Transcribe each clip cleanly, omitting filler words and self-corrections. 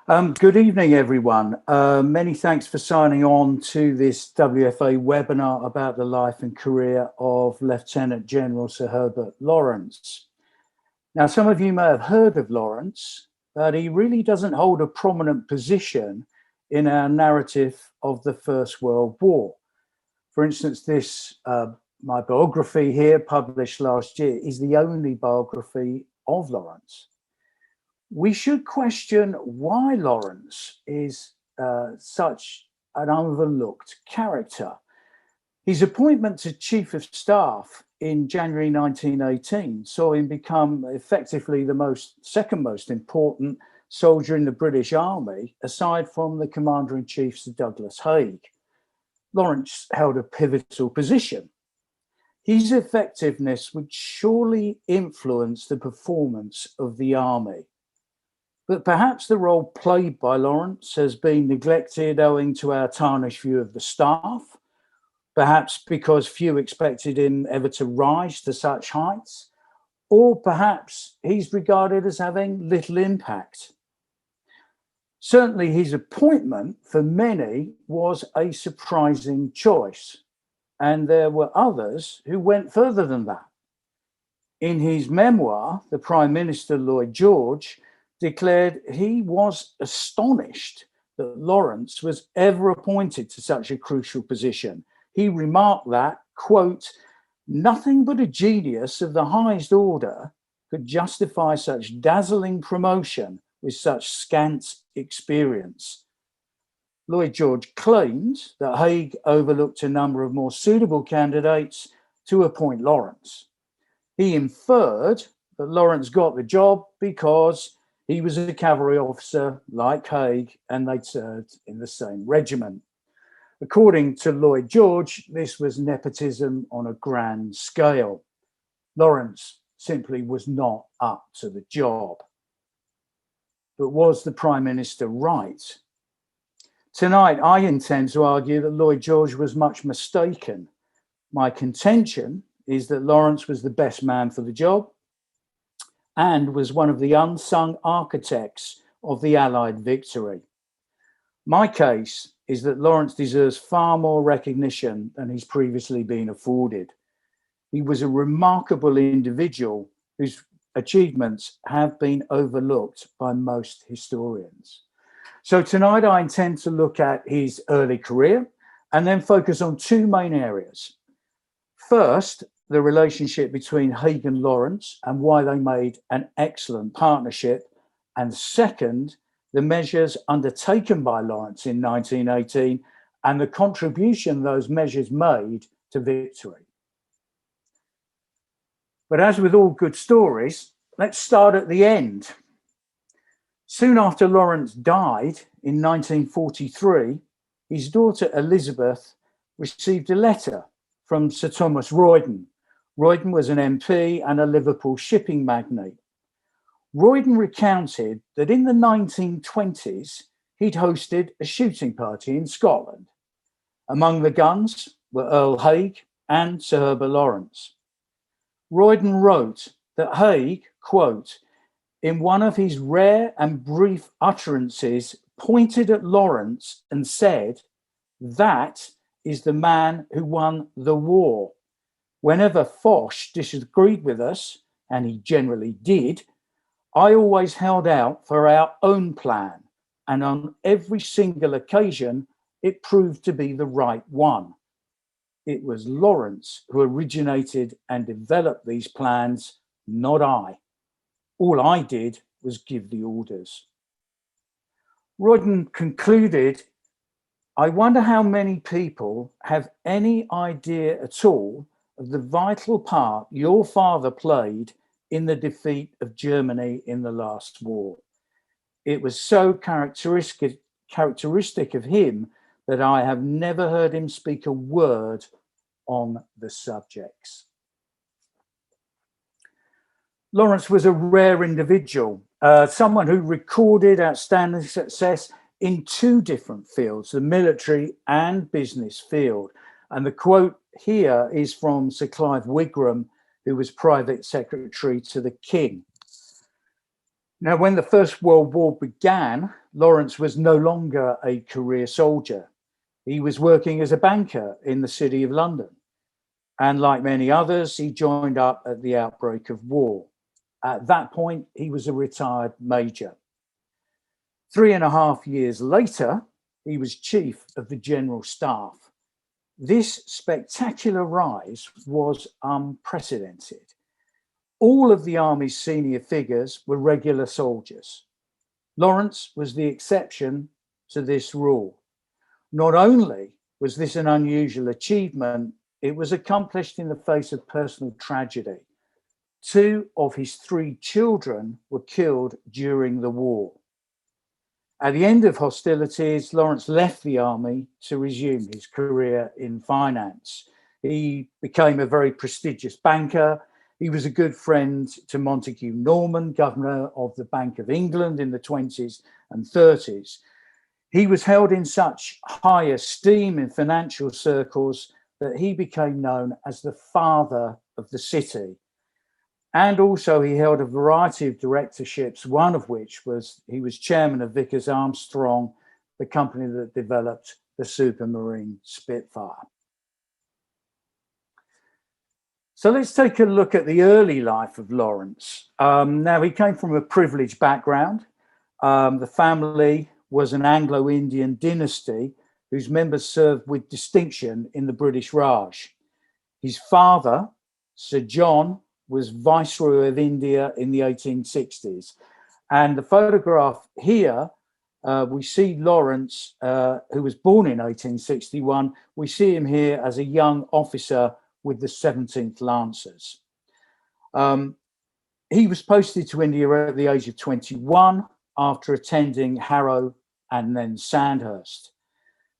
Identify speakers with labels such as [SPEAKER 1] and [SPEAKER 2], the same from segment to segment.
[SPEAKER 1] Good evening, everyone. Many thanks for signing on to this WFA webinar about the life and career of Lieutenant General Sir Herbert Lawrence. Now, some of you may have heard of Lawrence, but he really doesn't hold a prominent position in our narrative of the First World War. For instance, my biography here, published last year, is the only biography of Lawrence. We should question why Lawrence is such an overlooked character. His appointment to Chief of Staff in January 1918 saw him become effectively the second most important soldier in the British Army, aside from the Commander-in-Chief, Sir Douglas Haig. Lawrence held a pivotal position. His effectiveness would surely influence the performance of the army. But perhaps the role played by Lawrence has been neglected owing to our tarnished view of the staff, perhaps because few expected him ever to rise to such heights, or perhaps he's regarded as having little impact. Certainly his appointment for many was a surprising choice, and there were others who went further than that. In his memoir, the Prime Minister, Lloyd George, declared he was astonished that Lawrence was ever appointed to such a crucial position. He remarked that, quote, "Nothing but a genius of the highest order could justify such dazzling promotion with such scant experience." Lloyd George claimed that Haig overlooked a number of more suitable candidates to appoint Lawrence. He inferred that Lawrence got the job because he was a cavalry officer like Haig and they'd served in the same regiment. According to Lloyd George, this was nepotism on a grand scale. Lawrence simply was not up to the job. But was the Prime Minister right? Tonight, I intend to argue that Lloyd George was much mistaken. My contention is that Lawrence was the best man for the job and was one of the unsung architects of the Allied victory. My case is that Lawrence deserves far more recognition than he's previously been afforded. He was a remarkable individual whose achievements have been overlooked by most historians. So tonight I intend to look at his early career and then focus on two main areas. First, the relationship between Haig and Lawrence and why they made an excellent partnership. And second, the measures undertaken by Lawrence in 1918 and the contribution those measures made to victory. But as with all good stories, let's start at the end. Soon after Lawrence died in 1943, his daughter Elizabeth received a letter from Sir Thomas Royden. Royden was an MP and a Liverpool shipping magnate. Royden recounted that in the 1920s, he'd hosted a shooting party in Scotland. Among the guns were Earl Haig and Sir Herbert Lawrence. Royden wrote that Haig, quote, in one of his rare and brief utterances, pointed at Lawrence and said, "That is the man who won the war. Whenever Foch disagreed with us, and he generally did, I always held out for our own plan, and on every single occasion, it proved to be the right one. It was Lawrence who originated and developed these plans, not I. All I did was give the orders." Royden concluded, "I wonder how many people have any idea at all of the vital part your father played in the defeat of Germany in the last war. It was so characteristic of him that I have never heard him speak a word on the subjects." Lawrence was a rare individual, someone who recorded outstanding success in two different fields, the military and business field. And the quote here is from Sir Clive Wigram, who was private secretary to the King. Now, when the First World War began, Lawrence was no longer a career soldier. He was working as a banker in the City of London. And like many others, he joined up at the outbreak of war. At that point, he was a retired major. 3.5 years later, he was chief of the General Staff. This spectacular rise was unprecedented. All of the Army's senior figures were regular soldiers. Lawrence was the exception to this rule. Not only was this an unusual achievement, it was accomplished in the face of personal tragedy. 2 of his 3 children were killed during the war. At the end of hostilities, Lawrence left the army to resume his career in finance. He became a very prestigious banker. He was a good friend to Montague Norman, governor of the Bank of England in the 20s and 30s. He was held in such high esteem in financial circles that he became known as the father of the city. And also he held a variety of directorships, one of which was he was chairman of Vickers Armstrong, the company that developed the Supermarine Spitfire. So let's take a look at the early life of Lawrence. Now, he came from a privileged background. The family was an Anglo-Indian dynasty whose members served with distinction in the British Raj. His father, Sir John, was Viceroy of India in the 1860s. And the photograph here, we see Lawrence, who was born in 1861. We see him here as a young officer with the 17th Lancers. He was posted to India at the age of 21 after attending Harrow and then Sandhurst.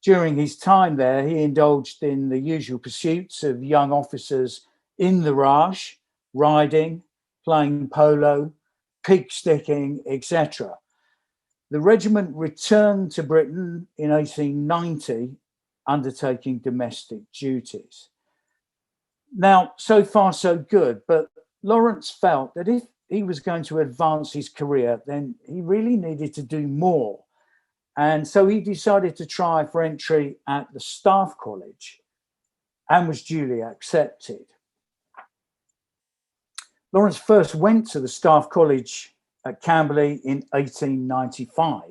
[SPEAKER 1] During his time there, he indulged in the usual pursuits of young officers in the Raj, riding, playing polo, pig sticking, etc. The regiment returned to Britain in 1890, undertaking domestic duties. Now, so far so good, but Lawrence felt that if he was going to advance his career, then he really needed to do more. And so he decided to try for entry at the Staff College and was duly accepted. Lawrence first went to the Staff College at Camberley in 1895.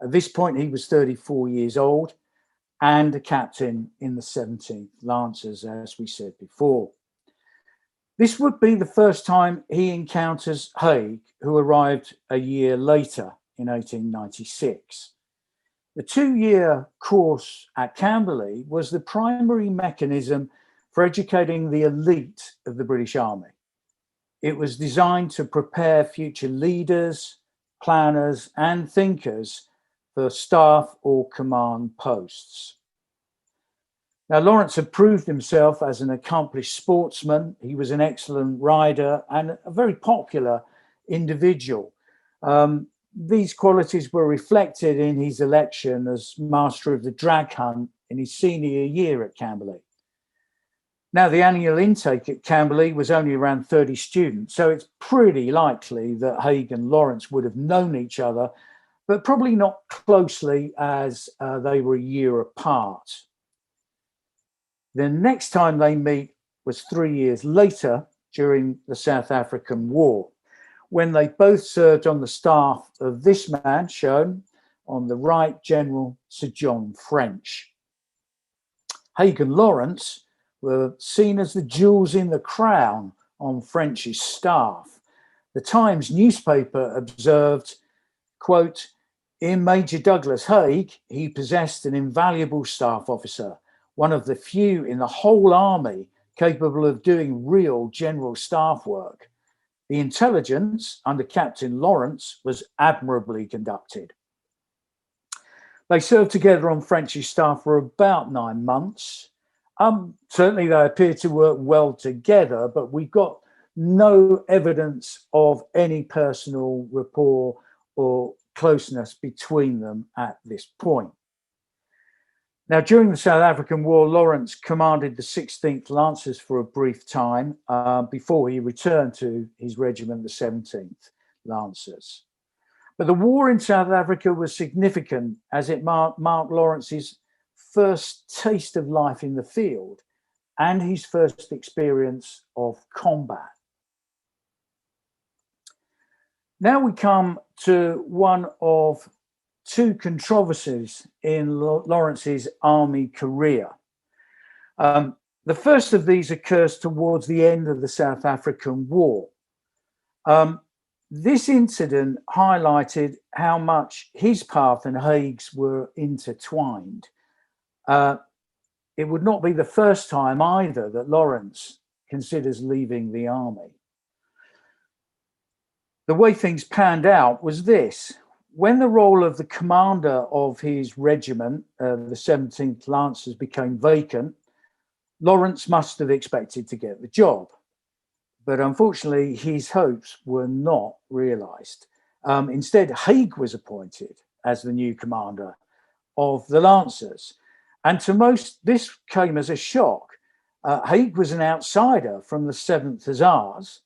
[SPEAKER 1] At this point, he was 34 years old and a captain in the 17th Lancers, as we said before. This would be the first time he encounters Haig, who arrived a year later in 1896. The 2-year course at Camberley was the primary mechanism for educating the elite of the British Army. It was designed to prepare future leaders, planners, and thinkers for staff or command posts. Now, Lawrence had proved himself as an accomplished sportsman. He was an excellent rider and a very popular individual. These qualities were reflected in his election as master of the drag hunt in his senior year at Camberley. Now, the annual intake at Camberley was only around 30 students, so it's pretty likely that Haig and Lawrence would have known each other, but probably not closely as they were a year apart. The next time they meet was 3 years later during the South African War, when they both served on the staff of this man shown on the right, General Sir John French. Haig and Lawrence were seen as the jewels in the crown on French's staff. The Times newspaper observed, quote, "In Major Douglas Haig, he possessed an invaluable staff officer, one of the few in the whole army capable of doing real general staff work. The intelligence under Captain Lawrence was admirably conducted." They served together on French's staff for about 9 months. Certainly they appeared to work well together, but we've got no evidence of any personal rapport or closeness between them at this point. Now, during the South African War, Lawrence commanded the 16th Lancers for a brief time before he returned to his regiment, the 17th Lancers. But the war in South Africa was significant as it marked Lawrence's first taste of life in the field and his first experience of combat. Now we come to one of two controversies in Lawrence's army career. The first of these occurs towards the end of the South African War. This incident highlighted how much his path and Haig's were intertwined. It would not be the first time either that Lawrence considers leaving the army. The way things panned out was this. When the role of the commander of his regiment, the 17th Lancers, became vacant, Lawrence must have expected to get the job. But unfortunately, his hopes were not realised. Instead, Haig was appointed as the new commander of the Lancers. And to most, this came as a shock. Haig was an outsider from the 7th Hussars.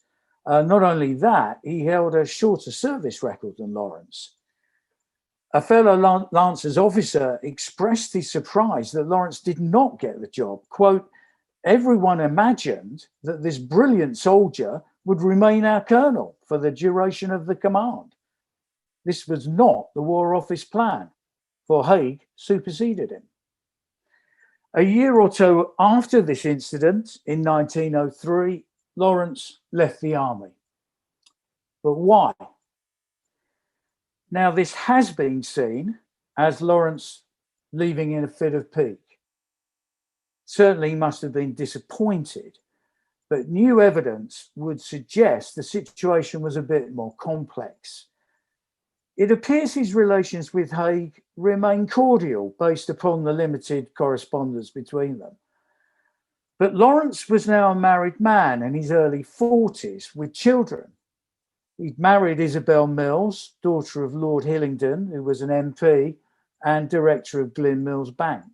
[SPEAKER 1] Not only that, he held a shorter service record than Lawrence. A fellow Lancers officer expressed his surprise that Lawrence did not get the job. Quote, "Everyone imagined that this brilliant soldier would remain our colonel for the duration of the command. This was not the War Office plan, for Haig superseded him." A year or two after this incident, in 1903, Lawrence left the army. But why? Now, this has been seen as Lawrence leaving in a fit of pique. Certainly he must have been disappointed, but new evidence would suggest the situation was a bit more complex. It appears his relations with Haig remain cordial based upon the limited correspondence between them. But Lawrence was now a married man in his early 40s with children. He'd married Isabel Mills, daughter of Lord Hillingdon, who was an MP and director of Glyn Mills Bank.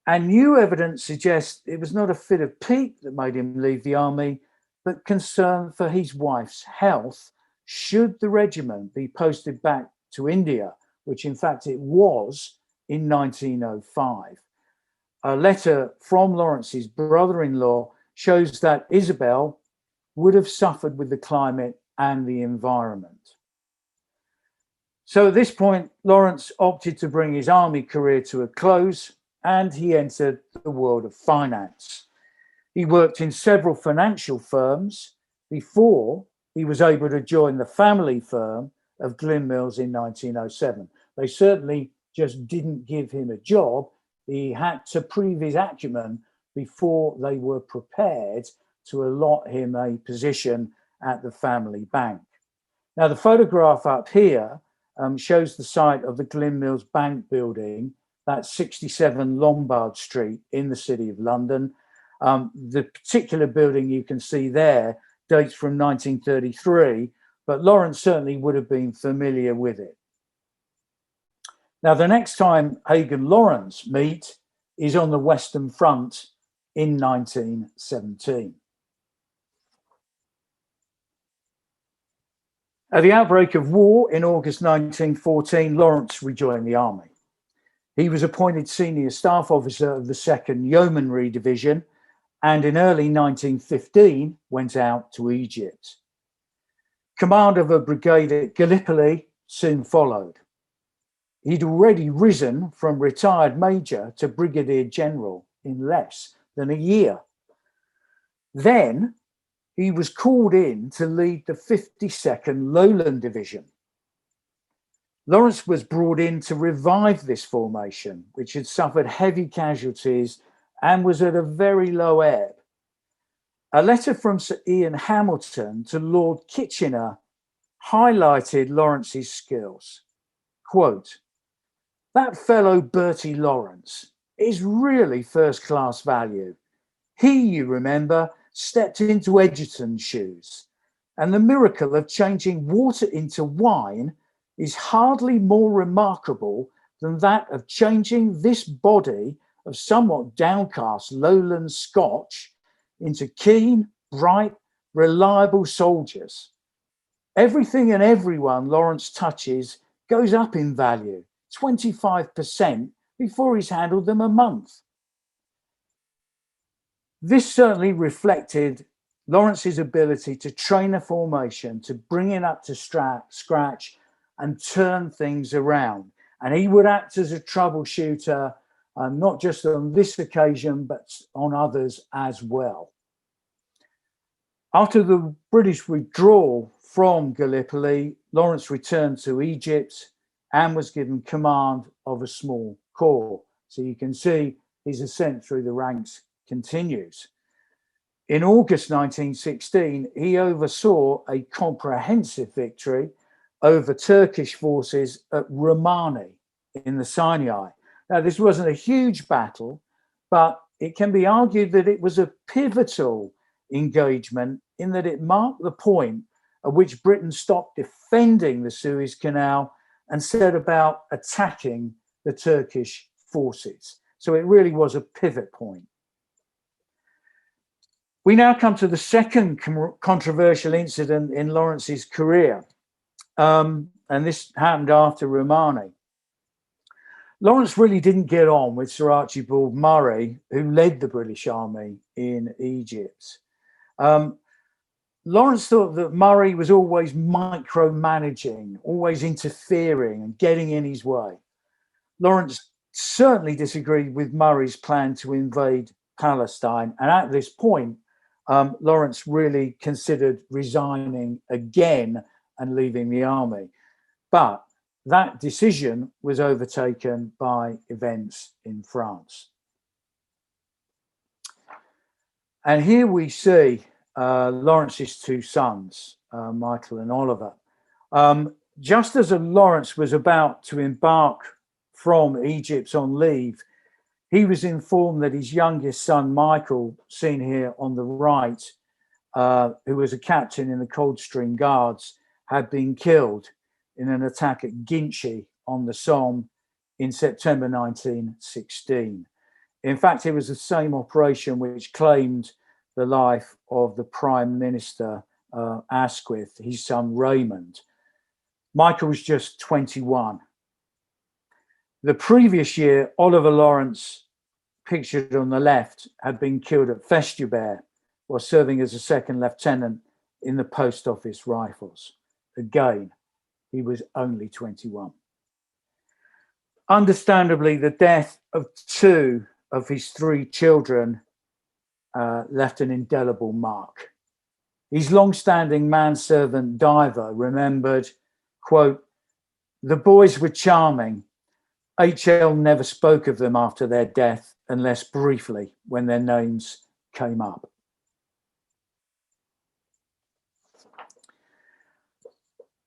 [SPEAKER 1] And new evidence suggests it was not a fit of pique that made him leave the army, but concern for his wife's health should the regiment be posted back to India, which in fact it was in 1905. A letter from Lawrence's brother-in-law shows that Isabel would have suffered with the climate and the environment. So at this point, Lawrence opted to bring his army career to a close and he entered the world of finance. He worked in several financial firms before he was able to join the family firm of Glyn Mills in 1907. They certainly just didn't give him a job. He had to prove his acumen before they were prepared to allot him a position at the family bank. Now, the photograph up here shows the site of the Glyn Mills Bank building, that's 67 Lombard Street in the City of London. The particular building you can see there dates from 1933, but Lawrence certainly would have been familiar with it. Now, the next time Haig and Lawrence meet is on the Western Front in 1917. At the outbreak of war in August 1914, Lawrence rejoined the army. He was appointed senior staff officer of the 2nd Yeomanry Division and in early 1915 went out to Egypt. Command of a brigade at Gallipoli soon followed. He'd already risen from retired major to brigadier general in less than a year. Then he was called in to lead the 52nd Lowland Division. Lawrence was brought in to revive this formation, which had suffered heavy casualties and was at a very low ebb. A letter from Sir Ian Hamilton to Lord Kitchener highlighted Lawrence's skills. Quote, "That fellow Bertie Lawrence is really first-class value. He, you remember, stepped into Egerton's shoes, and the miracle of changing water into wine is hardly more remarkable than that of changing this body of somewhat downcast lowland Scotch into keen, bright, reliable soldiers. Everything and everyone Lawrence touches goes up in value, 25% before he's handled them a month. This certainly reflected Lawrence's ability to train a formation, to bring it up to scratch and turn things around. And he would act as a troubleshooter, not just on this occasion, but on others as well. After the British withdrawal from Gallipoli, Lawrence returned to Egypt and was given command of a small corps. So you can see his ascent through the ranks continues. In August 1916, he oversaw a comprehensive victory over Turkish forces at Romani in the Sinai. Now, this wasn't a huge battle, but it can be argued that it was a pivotal engagement in that it marked the point at which Britain stopped defending the Suez Canal and set about attacking the Turkish forces. So it really was a pivot point. We now come to the second controversial incident in Lawrence's career, and this happened after Romani. Lawrence really didn't get on with Sir Archibald Murray, who led the British Army in Egypt. Lawrence thought that Murray was always micromanaging, always interfering and getting in his way. Lawrence certainly disagreed with Murray's plan to invade Palestine, and at this point, Lawrence really considered resigning again and leaving the army. But that decision was overtaken by events in France. And here we see Lawrence's two sons, Michael and Oliver. Just as Lawrence was about to embark from Egypt on leave, he was informed that his youngest son, Michael, seen here on the right, who was a captain in the Coldstream Guards, had been killed in an attack at Ginchy on the Somme in September 1916. In fact, it was the same operation which claimed the life of the Prime Minister, Asquith, his son Raymond. Michael was just 21. The previous year, Oliver Lawrence, pictured on the left, had been killed at Festubert while serving as a second lieutenant in the Post Office Rifles. Again, he was only 21. Understandably, the death of two of his three children left an indelible mark. His long-standing manservant Diver remembered, quote, "The boys were charming. HL never spoke of them after their death, unless briefly when their names came up."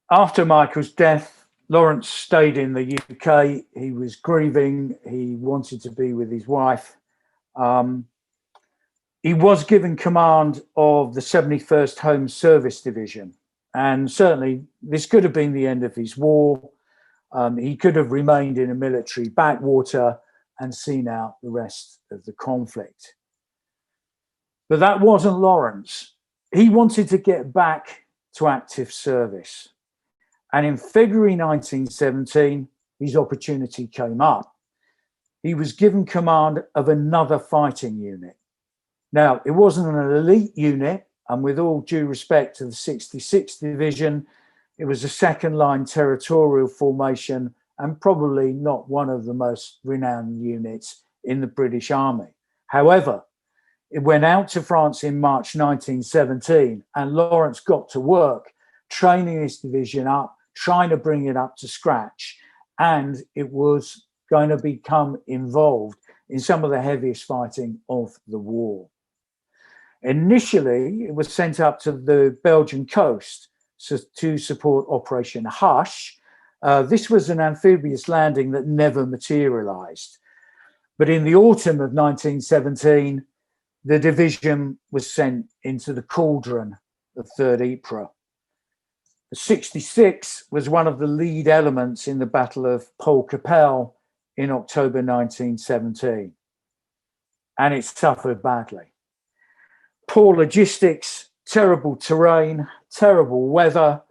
[SPEAKER 1] After Michael's death, Lawrence stayed in the UK. He was grieving. He wanted to be with his wife. He was given command of the 71st Home Service Division, and certainly this could have been the end of his war. He could have remained in a military backwater and seen out the rest of the conflict. But that wasn't Lawrence. He wanted to get back to active service. And in February 1917, his opportunity came up. He was given command of another fighting unit. Now, it wasn't an elite unit, and with all due respect to the 66th Division, it was a second-line territorial formation and probably not one of the most renowned units in the British Army. However, it went out to France in March 1917, and Lawrence got to work training this division up, trying to bring it up to scratch, and it was going to become involved in some of the heaviest fighting of the war. Initially, it was sent up to the Belgian coast to support Operation Hush. This was an amphibious landing that never materialized. But in the autumn of 1917, the division was sent into the cauldron of 3rd Ypres. The 66 was one of the lead elements in the Battle of Pol Capelle in October 1917, and it suffered badly. Poor logistics, terrible terrain, terrible weather,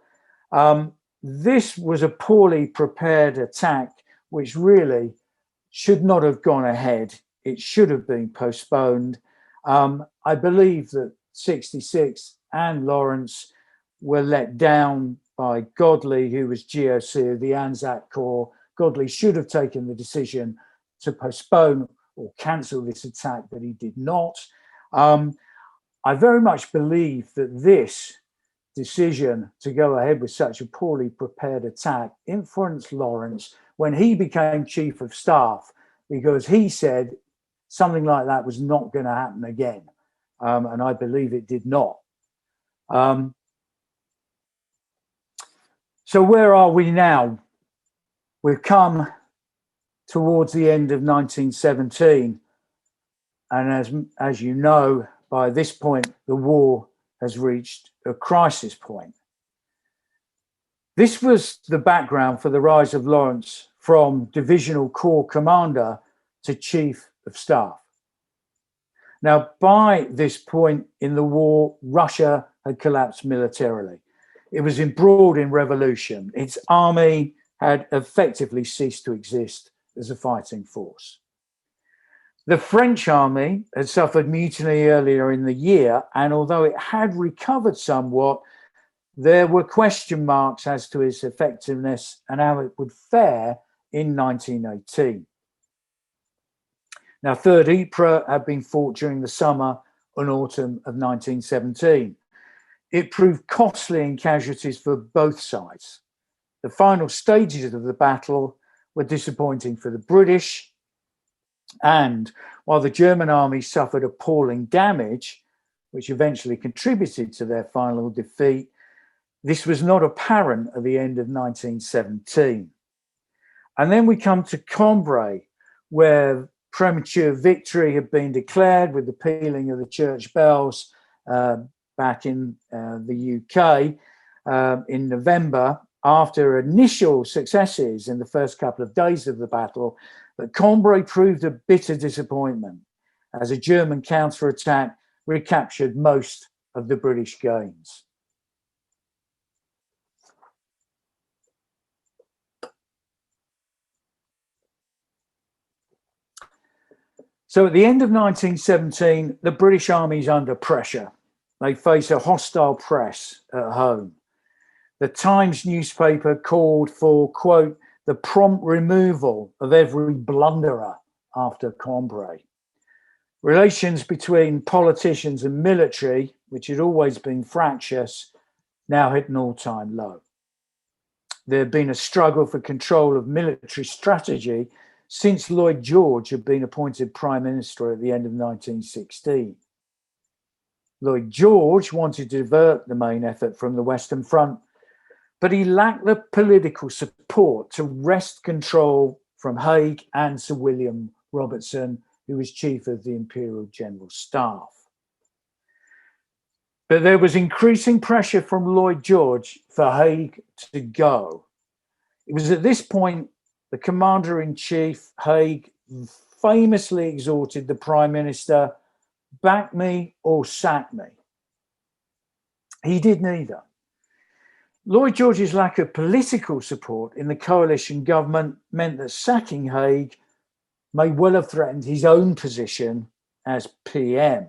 [SPEAKER 1] This was a poorly prepared attack, which really should not have gone ahead. It should have been postponed. I believe that 66 and Lawrence were let down by Godley, who was GOC of the Anzac Corps. Godley should have taken the decision to postpone or cancel this attack, but he did not. I very much believe that this decision to go ahead with such a poorly prepared attack influenced Lawrence when he became chief of staff, because he said something like that was not going to happen again. And I believe it did not. So where are we now? We've come towards the end of 1917. And as you know, by this point, the war has reached a crisis point. This was the background for the rise of Lawrence from divisional corps commander to chief of staff. Now, by this point in the war, Russia had collapsed militarily. It was embroiled in revolution. Its army had effectively ceased to exist as a fighting force. The French army had suffered mutiny earlier in the year, and although it had recovered somewhat, there were question marks as to its effectiveness and how it would fare in 1918. Now, Third Ypres had been fought during the summer and autumn of 1917. It proved costly in casualties for both sides. The final stages of the battle were disappointing for the British, and while the German army suffered appalling damage, which eventually contributed to their final defeat, this was not apparent at the end of 1917. And then we come to Cambrai, where premature victory had been declared with the pealing of the church bells back in the UK in November, after initial successes in the first couple of days of the battle. But Cambrai proved a bitter disappointment as a German counterattack recaptured most of the British gains. So at the end of 1917, the British Army is under pressure. They face a hostile press at home. The Times newspaper called for, quote, the prompt removal of every blunderer after Cambrai. Relations between politicians and military, which had always been fractious, now hit an all-time low. There had been a struggle for control of military strategy since Lloyd George had been appointed Prime Minister at the end of 1916. Lloyd George wanted to divert the main effort from the Western Front, but he lacked the political support to wrest control from Haig and Sir William Robertson, who was chief of the Imperial General Staff. But there was increasing pressure from Lloyd George for Haig to go. It was at this point the Commander-in-Chief, Haig, famously exhorted the Prime Minister, back me or sack me. He did neither. Lloyd George's lack of political support in the coalition government meant that sacking Haig may well have threatened his own position as PM.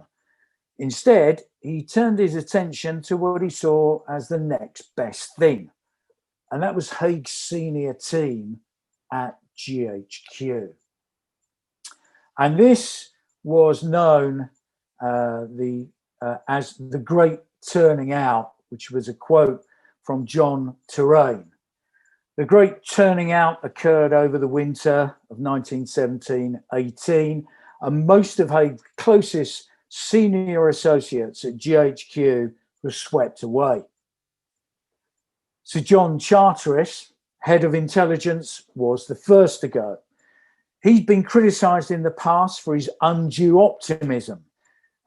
[SPEAKER 1] Instead, he turned his attention to what he saw as the next best thing, and that was Haig's senior team at GHQ. And this was known as the Great Turning Out, which was a quote from John Terraine. The Great Turning Out occurred over the winter of 1917-18, and most of Haig's closest senior associates at GHQ were swept away. Sir John Charteris, head of intelligence, was the first to go. He'd been criticised in the past for his undue optimism,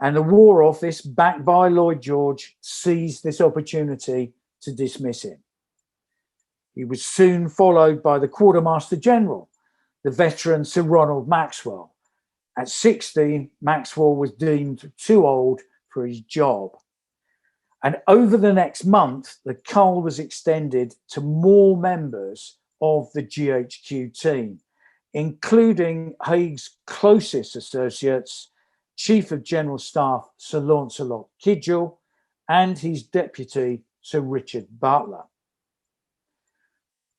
[SPEAKER 1] and the War Office, backed by Lloyd George, seized this opportunity to dismiss him. He was soon followed by the Quartermaster General, the veteran Sir Ronald Maxwell. At 16, Maxwell was deemed too old for his job. And over the next month, the cull was extended to more members of the GHQ team, including Haig's closest associates, Chief of General Staff Sir Lancelot Kidgel and his deputy Sir Richard Butler.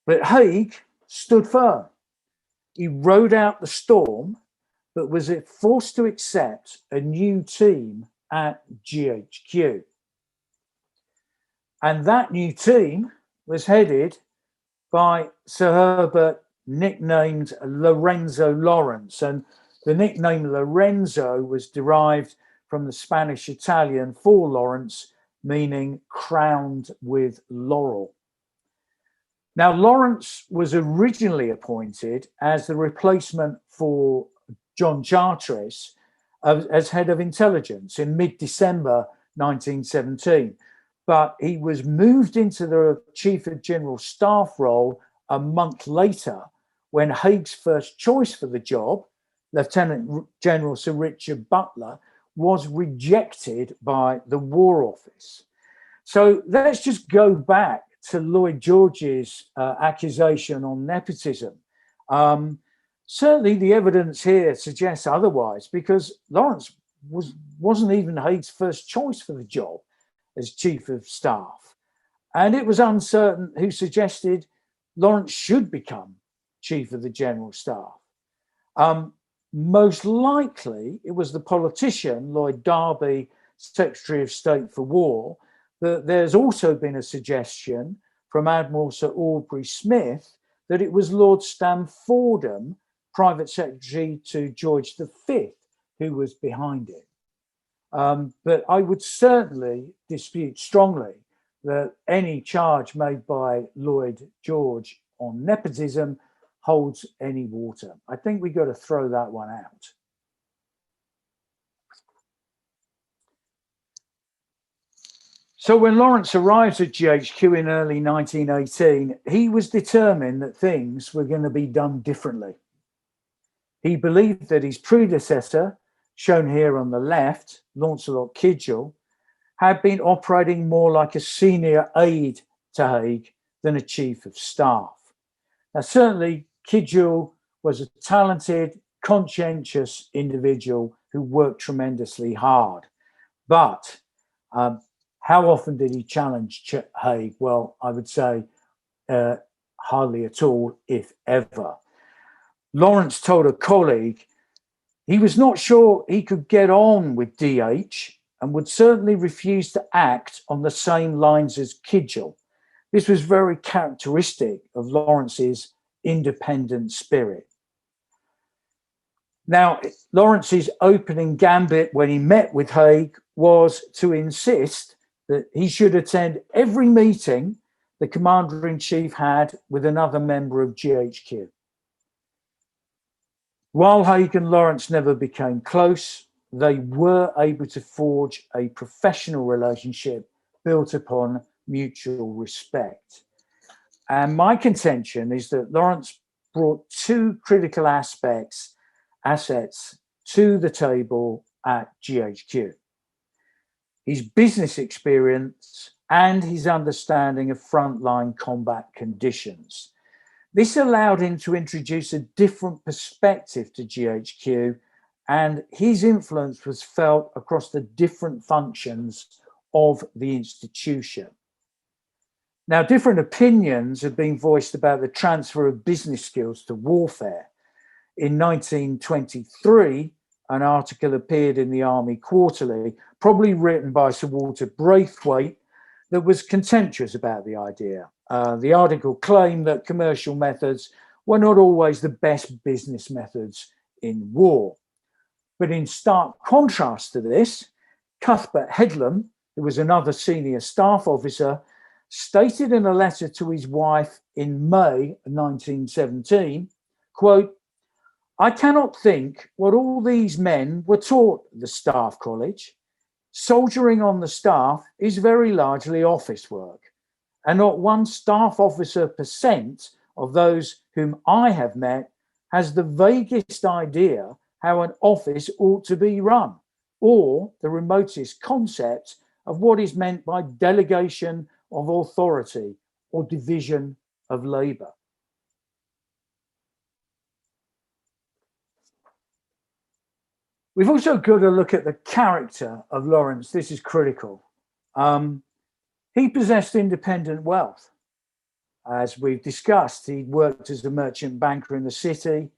[SPEAKER 1] But Haig stood firm. He rode out the storm, but was forced to accept a new team at GHQ. And that new team was headed by Sir Herbert, nicknamed Lorenzo Lawrence. And the nickname Lorenzo was derived from the Spanish Italian for Lawrence, meaning crowned with laurel. Now, Lawrence was originally appointed as the replacement for John Charteris as head of intelligence in mid-December 1917. But he was moved into the Chief of General Staff role a month later when Haig's first choice for the job, Lieutenant General Sir Richard Butler, was rejected by the War Office. So let's just go back to Lloyd George's accusation on nepotism. Certainly the evidence here suggests otherwise, because Lawrence wasn't even Haig's first choice for the job as Chief of Staff. And it was uncertain who suggested Lawrence should become Chief of the General Staff. Most likely it was the politician, Lloyd Darby, Secretary of State for War, but there's also been a suggestion from Admiral Sir Aubrey Smith that it was Lord Stamfordham, Private Secretary to George V, who was behind it. But I would certainly dispute strongly that any charge made by Lloyd George on nepotism holds any water. I think we've got to throw that one out. So when Lawrence arrives at GHQ in early 1918, he was determined that things were going to be done differently. He believed that his predecessor, shown here on the left, Lancelot Kidgel, had been operating more like a senior aide to Haig than a chief of staff. Now, certainly Kidgel was a talented, conscientious individual who worked tremendously hard. But how often did he challenge Haig? Well, I would say hardly at all, if ever. Lawrence told a colleague he was not sure he could get on with DH and would certainly refuse to act on the same lines as Kidgel. This was very characteristic of Lawrence's independent spirit. Now, Lawrence's opening gambit when he met with Haig was to insist that he should attend every meeting the Commander-in-Chief had with another member of GHQ. While Haig and Lawrence never became close, they were able to forge a professional relationship built upon mutual respect. And my contention is that Lawrence brought two critical assets to the table at GHQ: his business experience and his understanding of frontline combat conditions. This allowed him to introduce a different perspective to GHQ, and his influence was felt across the different functions of the institution. Now, different opinions have been voiced about the transfer of business skills to warfare. In 1923, an article appeared in the Army Quarterly, probably written by Sir Walter Braithwaite, that was contemptuous about the idea. The article claimed that commercial methods were not always the best business methods in war. But in stark contrast to this, Cuthbert Headlam, who was another senior staff officer, stated in a letter to his wife in May 1917, quote, "I cannot think what all these men were taught at the Staff College. Soldiering on the staff is very largely office work, and not one staff officer % of those whom I have met has the vaguest idea how an office ought to be run, or the remotest concept of what is meant by delegation of authority or division of labour. We've also got to look at the character of Lawrence. This is critical. He possessed independent wealth. As we've discussed, he worked as a merchant banker in the city.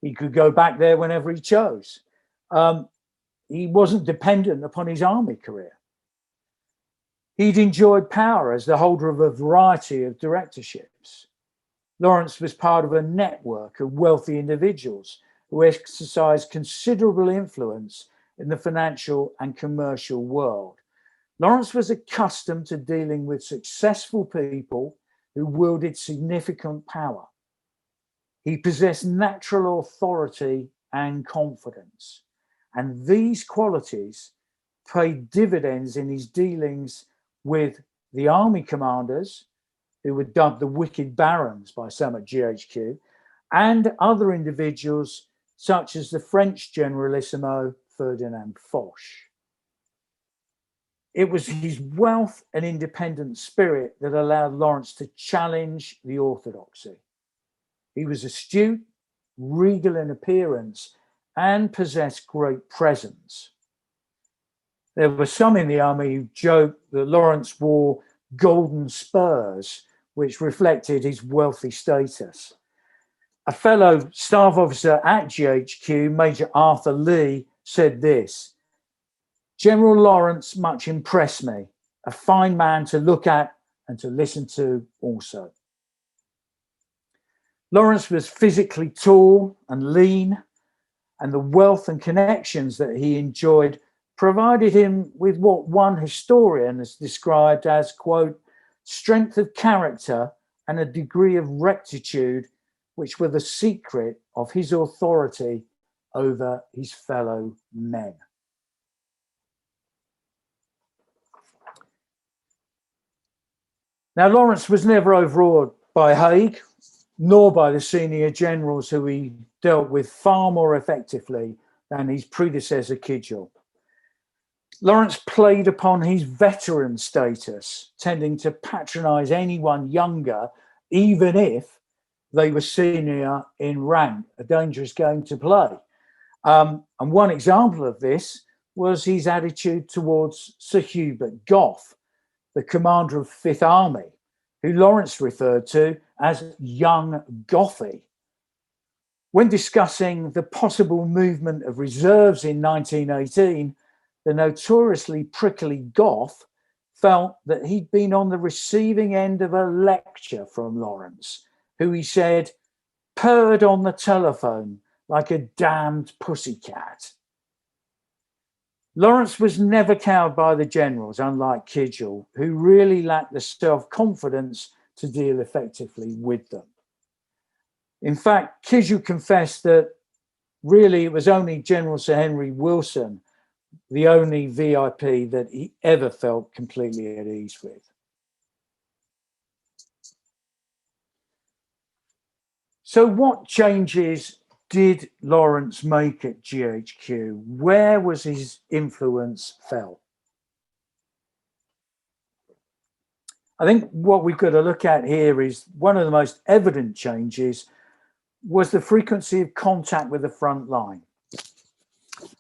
[SPEAKER 1] He could go back there whenever he chose. He wasn't dependent upon his army career. He'd enjoyed power as the holder of a variety of directorships. Lawrence was part of a network of wealthy individuals who exercised considerable influence in the financial and commercial world. Lawrence was accustomed to dealing with successful people who wielded significant power. He possessed natural authority and confidence, and these qualities paid dividends in his dealings with the army commanders, who were dubbed the wicked barons by some at GHQ, and other individuals such as the French generalissimo Ferdinand Foch. It was his wealth and independent spirit that allowed Lawrence to challenge the orthodoxy. He was astute, regal in appearance, and possessed great presence. There were some in the army who joked that Lawrence wore golden spurs, which reflected his wealthy status. A fellow staff officer at GHQ, Major Arthur Lee, said this: "General Lawrence much impressed me, a fine man to look at and to listen to also." Lawrence was physically tall and lean, and the wealth and connections that he enjoyed provided him with what one historian has described as, quote, "strength of character and a degree of rectitude which were the secret of his authority over his fellow men." Now, Lawrence was never overawed by Haig, nor by the senior generals who he dealt with far more effectively than his predecessor Kidgel. Lawrence played upon his veteran status, tending to patronize anyone younger, even if they were senior in rank, a dangerous game to play. And one example of this was his attitude towards Sir Hubert Gough, the commander of Fifth Army, who Lawrence referred to as young Goughy. When discussing the possible movement of reserves in 1918, the notoriously prickly Gough felt that he'd been on the receiving end of a lecture from Lawrence, who he said purred on the telephone like a damned pussycat. Lawrence was never cowed by the generals, unlike Kidgel, who really lacked the self-confidence to deal effectively with them. In fact, Kidgel confessed that really it was only General Sir Henry Wilson, the only VIP that he ever felt completely at ease with. So what changes did Lawrence make at GHQ? Where was his influence felt? I think what we've got to look at here is one of the most evident changes was the frequency of contact with the front line.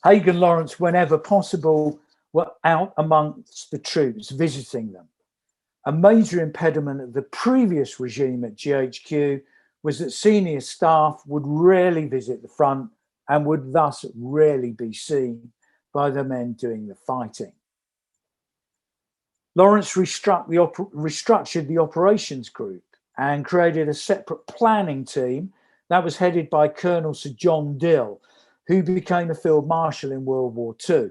[SPEAKER 1] Haig and Lawrence, whenever possible, were out amongst the troops, visiting them. A major impediment of the previous regime at GHQ was that senior staff would rarely visit the front and would thus rarely be seen by the men doing the fighting. Lawrence restructured the operations group and created a separate planning team that was headed by Colonel Sir John Dill, who became a Field Marshal in World War II.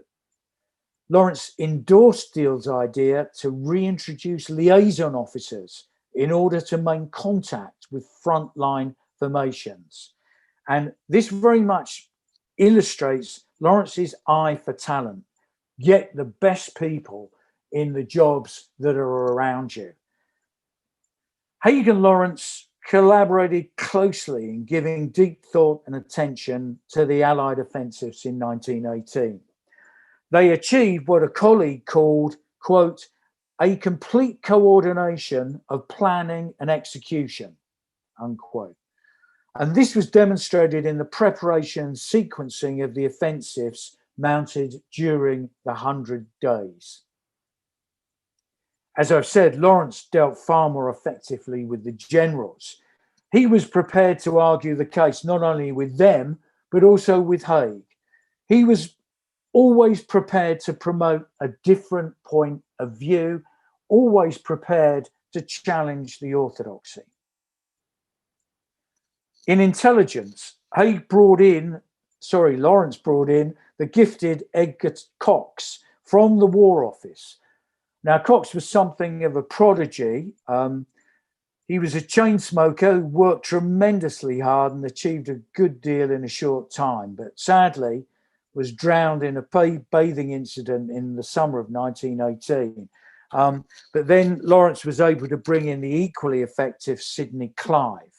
[SPEAKER 1] Lawrence endorsed Dill's idea to reintroduce liaison officers in order to maintain contact with frontline formations. And this very much illustrates Lawrence's eye for talent. Get the best people in the jobs that are around you. Haig and Lawrence collaborated closely in giving deep thought and attention to the Allied offensives in 1918. They achieved what a colleague called quote, a complete coordination of planning and execution, unquote. And this was demonstrated in the preparation and sequencing of the offensives mounted during the 100 Days. As I've said, Lawrence dealt far more effectively with the generals. He was prepared to argue the case not only with them, but also with Haig. He was always prepared to promote a different point of view, always prepared to challenge the orthodoxy. In intelligence, Lawrence brought in the gifted Edgar Cox from the War Office. Now, Cox was something of a prodigy. He was a chain smoker who worked tremendously hard and achieved a good deal in a short time, but sadly was drowned in a bathing incident in the summer of 1918. But then Lawrence was able to bring in the equally effective Sidney Clive.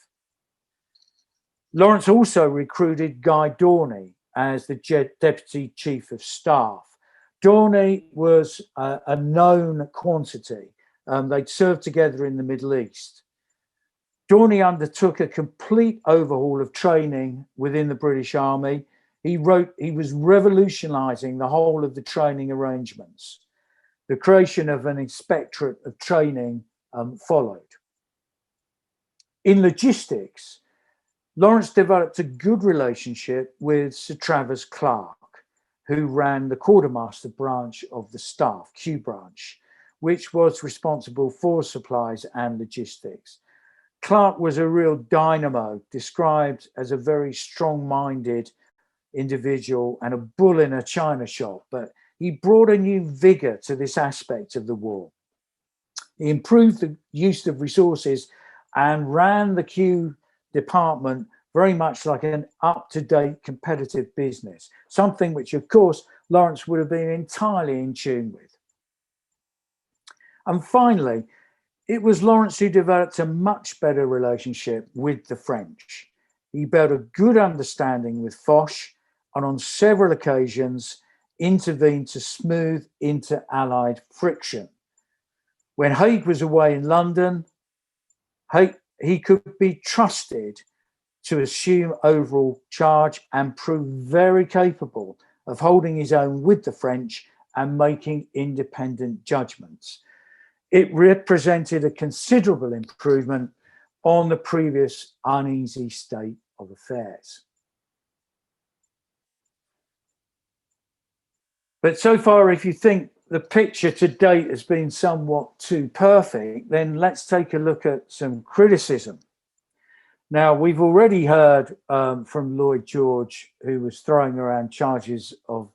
[SPEAKER 1] Lawrence also recruited Guy Dorney as the Deputy Chief of Staff. Dorney was a known quantity. They'd served together in the Middle East. Dorney undertook a complete overhaul of training within the British Army. He was revolutionising the whole of the training arrangements. The creation of an inspectorate of training followed. In logistics, Lawrence developed a good relationship with Sir Travers Clarke, who ran the quartermaster branch of the staff, Q branch, which was responsible for supplies and logistics. Clarke was a real dynamo, described as a very strong-minded individual and a bull in a china shop, but he brought a new vigor to this aspect of the war. He improved the use of resources and ran the Q department very much like an up-to-date competitive business, something which, of course, Lawrence would have been entirely in tune with. And finally, it was Lawrence who developed a much better relationship with the French. He built a good understanding with Foch and on several occasions intervened to smooth inter-allied friction. When Haig was away in London, he could be trusted to assume overall charge and proved very capable of holding his own with the French and making independent judgments. It represented a considerable improvement on the previous uneasy state of affairs. But so far, if you think the picture to date has been somewhat too perfect, then let's take a look at some criticism. Now, we've already heard from Lloyd George, who was throwing around charges of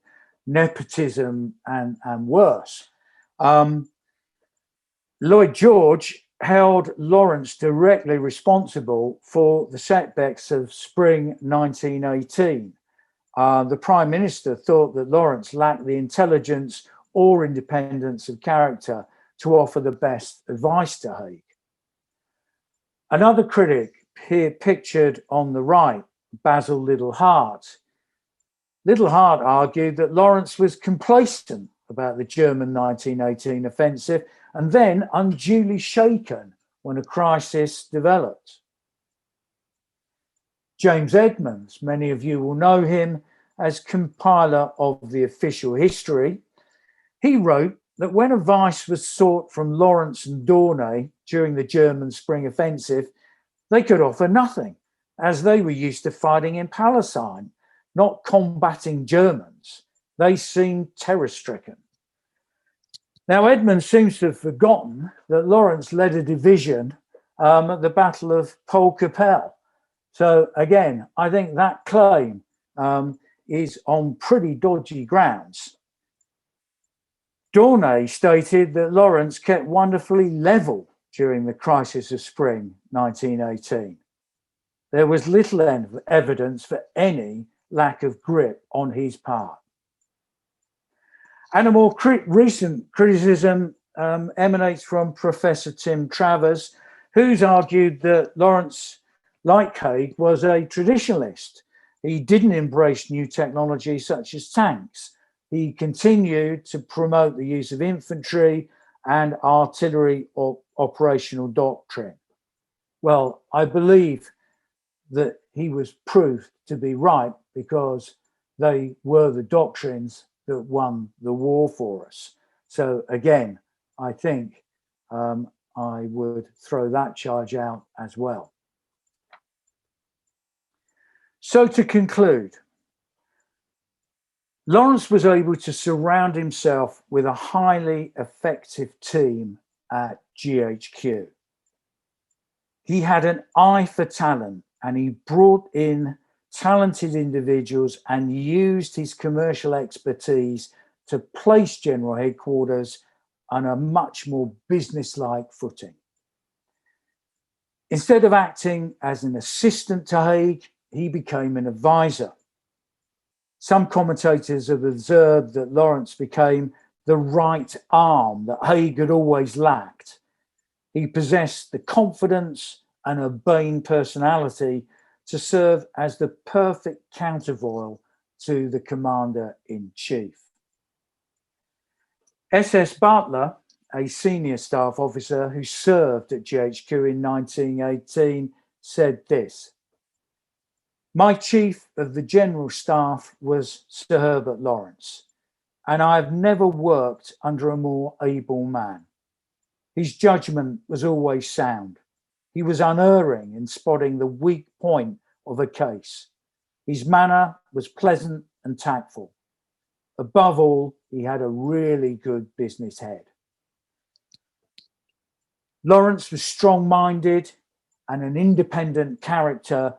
[SPEAKER 1] nepotism and worse. Lloyd George held Lawrence directly responsible for the setbacks of spring 1918. The Prime Minister thought that Lawrence lacked the intelligence or independence of character to offer the best advice to Haig. Another critic here pictured on the right, Basil Littlehart. Littlehart argued that Lawrence was complacent about the German 1918 offensive and then unduly shaken when a crisis developed. James Edmonds, many of you will know him as compiler of the official history. He wrote that when advice was sought from Lawrence and Dorney during the German spring offensive, they could offer nothing, as they were used to fighting in Palestine, not combating Germans. They seemed terror-stricken. Now, Edmonds seems to have forgotten that Lawrence led a division at the Battle of Pol-Capel. So again, I think that claim is on pretty dodgy grounds. Dorney stated that Lawrence kept wonderfully level during the crisis of spring 1918. There was little evidence for any lack of grip on his part. And a more recent criticism emanates from Professor Tim Travers, who's argued that Lawrence, like Haig, was a traditionalist. He didn't embrace new technology such as tanks, He continued to promote the use of infantry and artillery operational doctrine. Well, I believe that he was proved to be right, because they were the doctrines that won the war for us. So again, I think I would throw that charge out as well. So to conclude, Lawrence was able to surround himself with a highly effective team at GHQ. He had an eye for talent, and he brought in talented individuals and used his commercial expertise to place General Headquarters on a much more business-like footing. Instead of acting as an assistant to Haig, he became an advisor. Some commentators have observed that Lawrence became the right arm that Haig had always lacked. He possessed the confidence and urbane personality to serve as the perfect counterfoil to the commander-in-chief. SS Butler, a senior staff officer who served at GHQ in 1918, said this: "My chief of the general staff was Sir Herbert Lawrence, and I have never worked under a more able man. His judgment was always sound. He was unerring in spotting the weak point of a case. His manner was pleasant and tactful. Above all, he had a really good business head." Lawrence was strong-minded and an independent character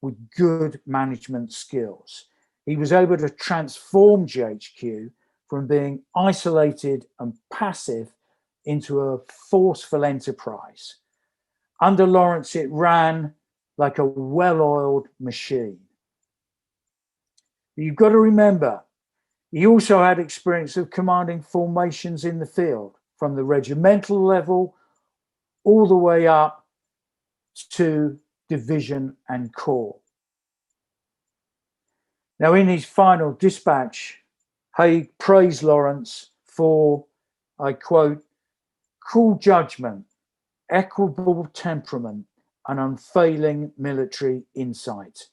[SPEAKER 1] with good management skills. He was able to transform GHQ from being isolated and passive into a forceful enterprise. Under Lawrence, it ran like a well-oiled machine. But you've got to remember, he also had experience of commanding formations in the field, from the regimental level all the way up to division and corps. Now, in his final dispatch, Haig praised Lawrence for, I quote, "cool judgment, equable temperament, and unfailing military insight."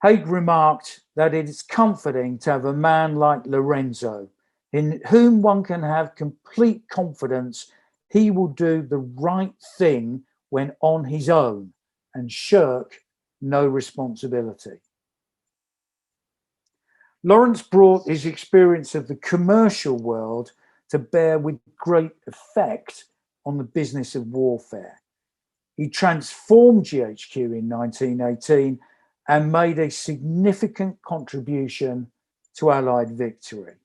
[SPEAKER 1] Haig remarked that it is comforting to have a man like Lorenzo, in whom one can have complete confidence he will do the right thing when on his own and shirk no responsibility. Lawrence brought his experience of the commercial world to bear with great effect on the business of warfare. He transformed GHQ in 1918 and made a significant contribution to Allied victory.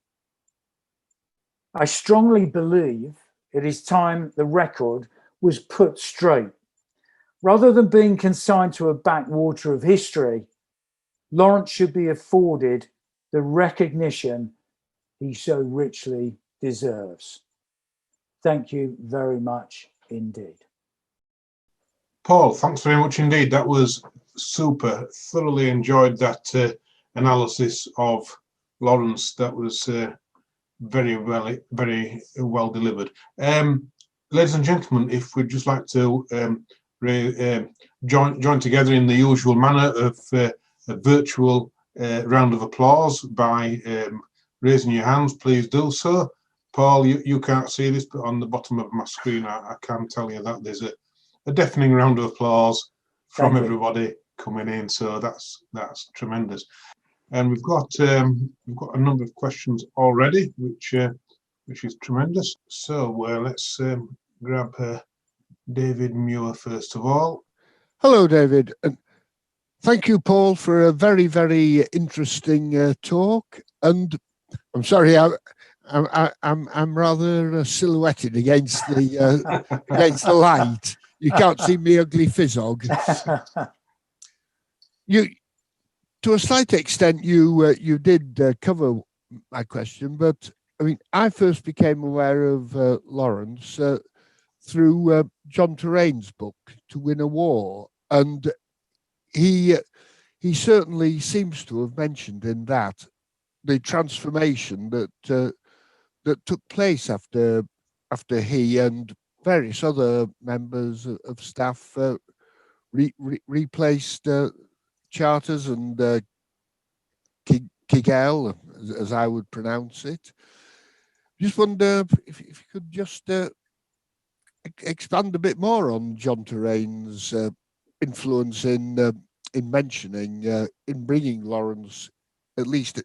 [SPEAKER 1] I strongly believe it is time the record was put straight. Rather than being consigned to a backwater of history, Lawrence should be afforded the recognition he so richly deserves. Thank you very much indeed.
[SPEAKER 2] Paul, thanks very much indeed. That was super. Thoroughly enjoyed that analysis of Lawrence. That was very well delivered. Ladies and gentlemen, if we'd just like to join together in the usual manner of a virtual round of applause by raising your hands, please do so. Paul, you can't see this, but on the bottom of my screen, I can tell you that there's a deafening round of applause from everybody coming in. So that's tremendous. And we've got a number of questions already, which is tremendous. So let's grab David Muir first of all.
[SPEAKER 3] Hello, David. Thank you, Paul, for a very, very interesting talk. And I'm sorry, I'm rather silhouetted against the light. You can't see me ugly fizzog. To a slight extent, you did cover my question, but I mean, I first became aware of Lawrence through John Terrain's book, To Win a War, and he certainly seems to have mentioned in that the transformation that that took place after he and various other members of staff replaced charters and Kigel, as I would pronounce it. Just wonder if you could just expand a bit more on John Terrain's influence in mentioning, in bringing Lawrence, at least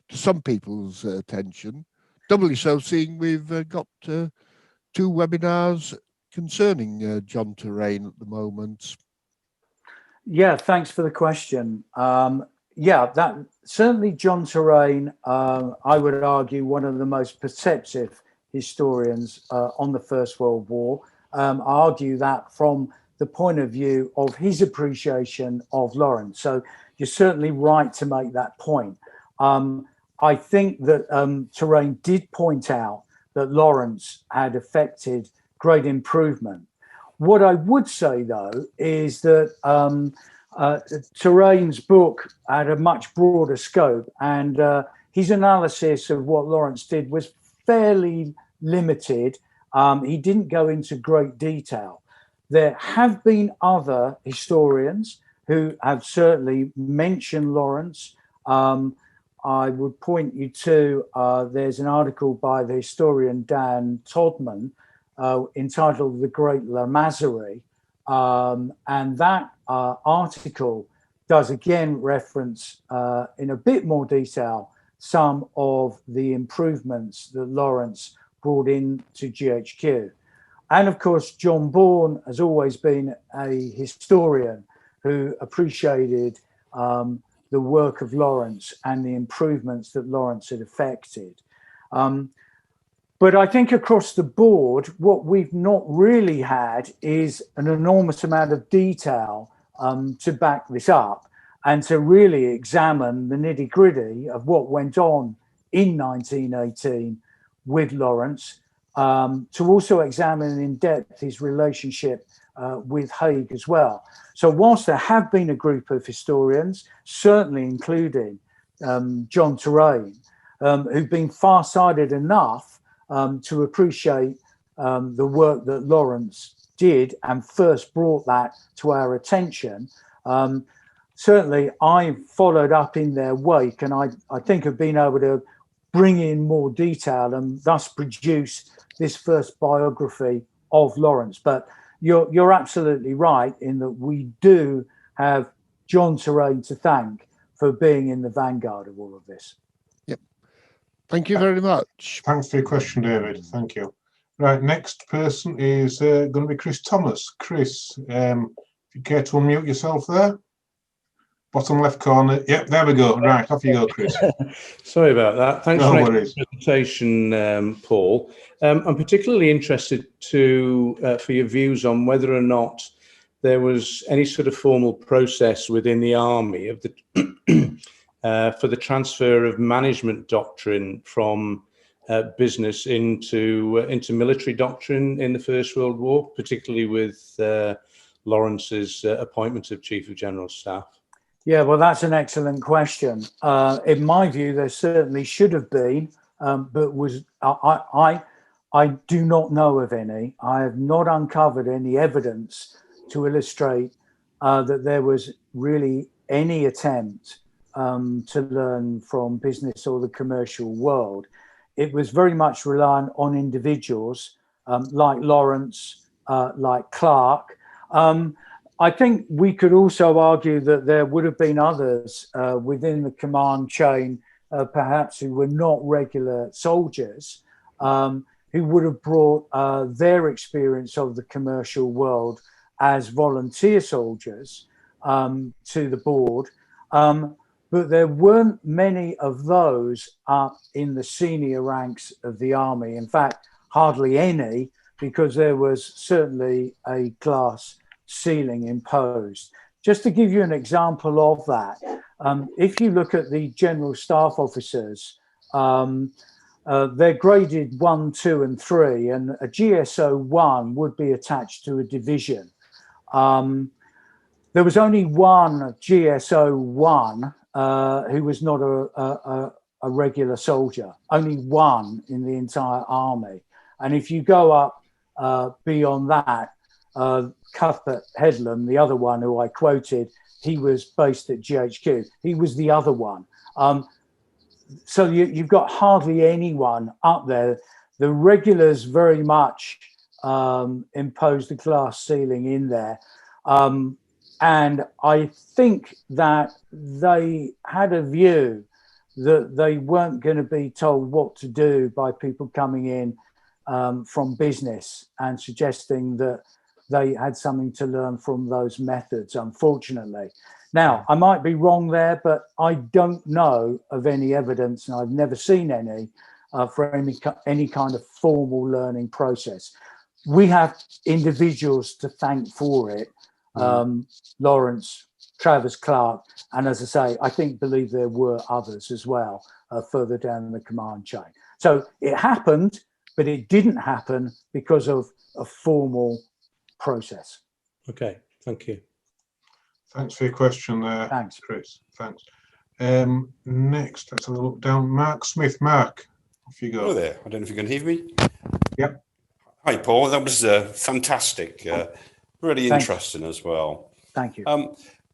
[SPEAKER 3] to some people's attention. Doubly so, seeing we've got 2 webinars concerning John Terrain at the moment.
[SPEAKER 1] Yeah, thanks for the question. Yeah, that certainly John Terrain, I would argue, one of the most perceptive historians on the First World War. I argue that from the point of view of his appreciation of Lawrence. So you're certainly right to make that point. I think that Terrain did point out that Lawrence had effected great improvement. What I would say, though, is that Terrain's book had a much broader scope, and his analysis of what Lawrence did was fairly limited. He didn't go into great detail. There have been other historians who have certainly mentioned Lawrence. I would point you to, there's an article by the historian Dan Todman entitled The Great Lamasery. And that article does again reference in a bit more detail some of the improvements that Lawrence brought into GHQ. And of course, John Bourne has always been a historian who appreciated the work of Lawrence and the improvements that Lawrence had effected. But I think across the board, what we've not really had is an enormous amount of detail to back this up and to really examine the nitty-gritty of what went on in 1918 with Lawrence, to also examine in depth his relationship with Haig as well. So whilst there have been a group of historians, certainly including John Terrain, who've been far-sighted enough to appreciate the work that Lawrence did and first brought that to our attention, certainly I followed up in their wake, and I think have been able to bring in more detail and thus produce this first biography of Lawrence. But you're absolutely right in that we do have John Terrain to thank for being in the vanguard of all of this.
[SPEAKER 3] Yep. Thank you very much.
[SPEAKER 2] Thanks for your question, David. Thank you. Right, next person is going to be Chris Thomas. Chris, if you care to unmute yourself there. Bottom left corner. Yep, there we go. Right, off you go, Chris.
[SPEAKER 4] Sorry about that. Thanks
[SPEAKER 2] No
[SPEAKER 4] for
[SPEAKER 2] worries.
[SPEAKER 4] the presentation, Paul. I'm particularly interested for your views on whether or not there was any sort of formal process within the army of the for the transfer of management doctrine from business into military doctrine in the First World War, particularly with Lawrence's appointment of Chief of General Staff.
[SPEAKER 1] Yeah, well, that's an excellent question. In my view, there certainly should have been, but I do not know of any. I have not uncovered any evidence to illustrate that there was really any attempt to learn from business or the commercial world. It was very much reliant on individuals like Lawrence, like Clark. I think we could also argue that there would have been others within the command chain, perhaps who were not regular soldiers, who would have brought their experience of the commercial world as volunteer soldiers to the board. But there weren't many of those up in the senior ranks of the army. In fact, hardly any, because there was certainly a glass ceiling imposed. Just to give you an example of that, if you look at the general staff officers, they're graded 1, 2, and 3, and a GSO 1 would be attached to a division. There was only one GSO 1 who was not a regular soldier, only one in the entire army. And if you go up beyond that, Cuthbert Headlam, the other one who I quoted, he was based at GHQ. He was the other one. So you've got hardly anyone up there. The regulars very much imposed a glass ceiling in there. And I think that they had a view that they weren't going to be told what to do by people coming in from business and suggesting that they had something to learn from those methods, unfortunately. Now, I might be wrong there, but I don't know of any evidence, and I've never seen any, for any kind of formal learning process. We have individuals to thank for it. Lawrence, Travers Clark, and as I say, I believe there were others as well further down the command chain. So it happened, but it didn't happen because of a formal process.
[SPEAKER 4] Okay, thank you.
[SPEAKER 2] Thanks for your question there.
[SPEAKER 1] Thanks,
[SPEAKER 2] Chris. Thanks. Next, let's have a look down. Mark Smith. Mark, off you go.
[SPEAKER 5] Hello there. I don't know if you can hear me.
[SPEAKER 2] Yep.
[SPEAKER 5] Hi, Paul. That was fantastic. Really interesting as well.
[SPEAKER 1] Thank you.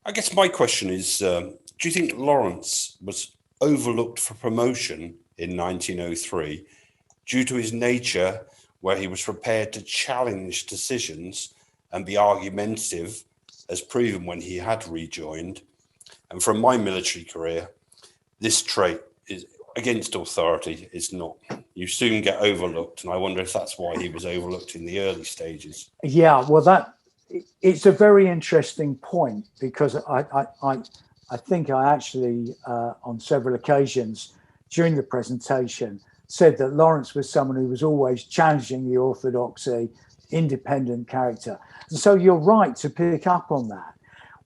[SPEAKER 5] I guess my question is, do you think Lawrence was overlooked for promotion in 1903 due to his nature, where he was prepared to challenge decisions and be argumentative, as proven when he had rejoined? And from my military career, this trait is against authority is not. You soon get overlooked, and I wonder if that's why he was overlooked in the early stages.
[SPEAKER 1] Yeah, well, it's a very interesting point, because I think I actually, on several occasions during the presentation, said that Lawrence was someone who was always challenging the orthodoxy, independent character. And so you're right to pick up on that.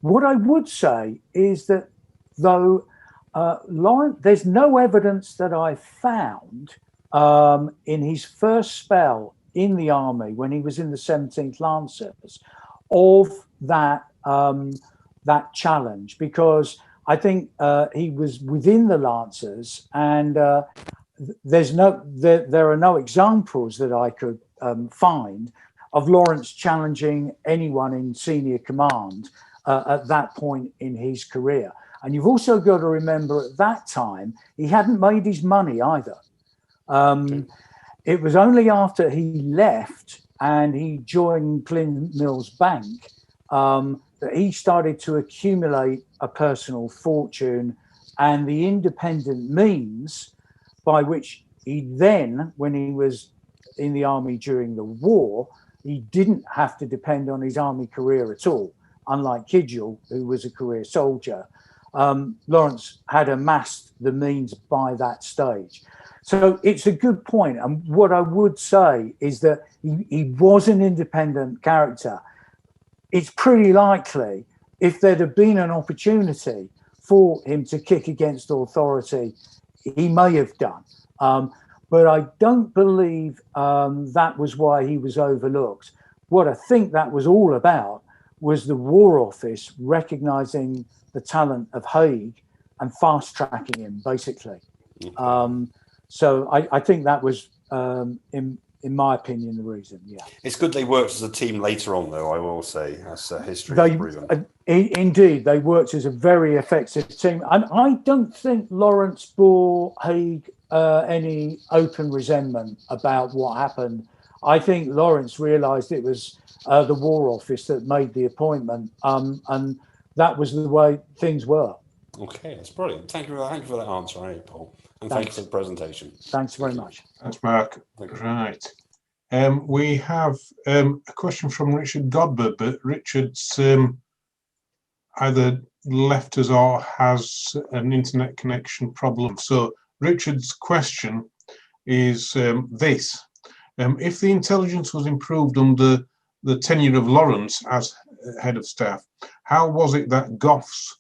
[SPEAKER 1] What I would say is that though Lawrence, there's no evidence that I found in his first spell in the army when he was in the 17th Lancers of that that challenge, because I think he was within the Lancers, and there are no examples that I could find of Lawrence challenging anyone in senior command at that point in his career. And you've also got to remember, at that time, he hadn't made his money either. It was only after he left and he joined Glyn Mills Bank that he started to accumulate a personal fortune and the independent means by which he then, when he was in the army during the war, he didn't have to depend on his army career at all, unlike Kidgel, who was a career soldier. Lawrence had amassed the means by that stage. So it's a good point. And what I would say is that he was an independent character. It's pretty likely, if there'd have been an opportunity for him to kick against authority, he may have done. But I don't believe that was why he was overlooked. What I think that was all about was the War Office recognizing the talent of Haig and fast-tracking him, basically. So I think that was, in my opinion, the reason, yeah.
[SPEAKER 5] It's good they worked as a team later on, though, I will say, as history has proven.
[SPEAKER 1] Indeed, they worked as a very effective team. And I don't think Lawrence bore Haig any open resentment about what happened. I think Lawrence realised it was the War Office that made the appointment, and that was the way things were.
[SPEAKER 5] Okay, that's brilliant. Thank you for that answer, Paul. And thanks for the presentation.
[SPEAKER 1] Thanks very much.
[SPEAKER 2] Thanks, Mark. Right. We have a question from Richard Godber, but Richard's either left us or has an internet connection problem. So Richard's question is this. If the intelligence was improved under the tenure of Lawrence as head of staff, how was it that Gough's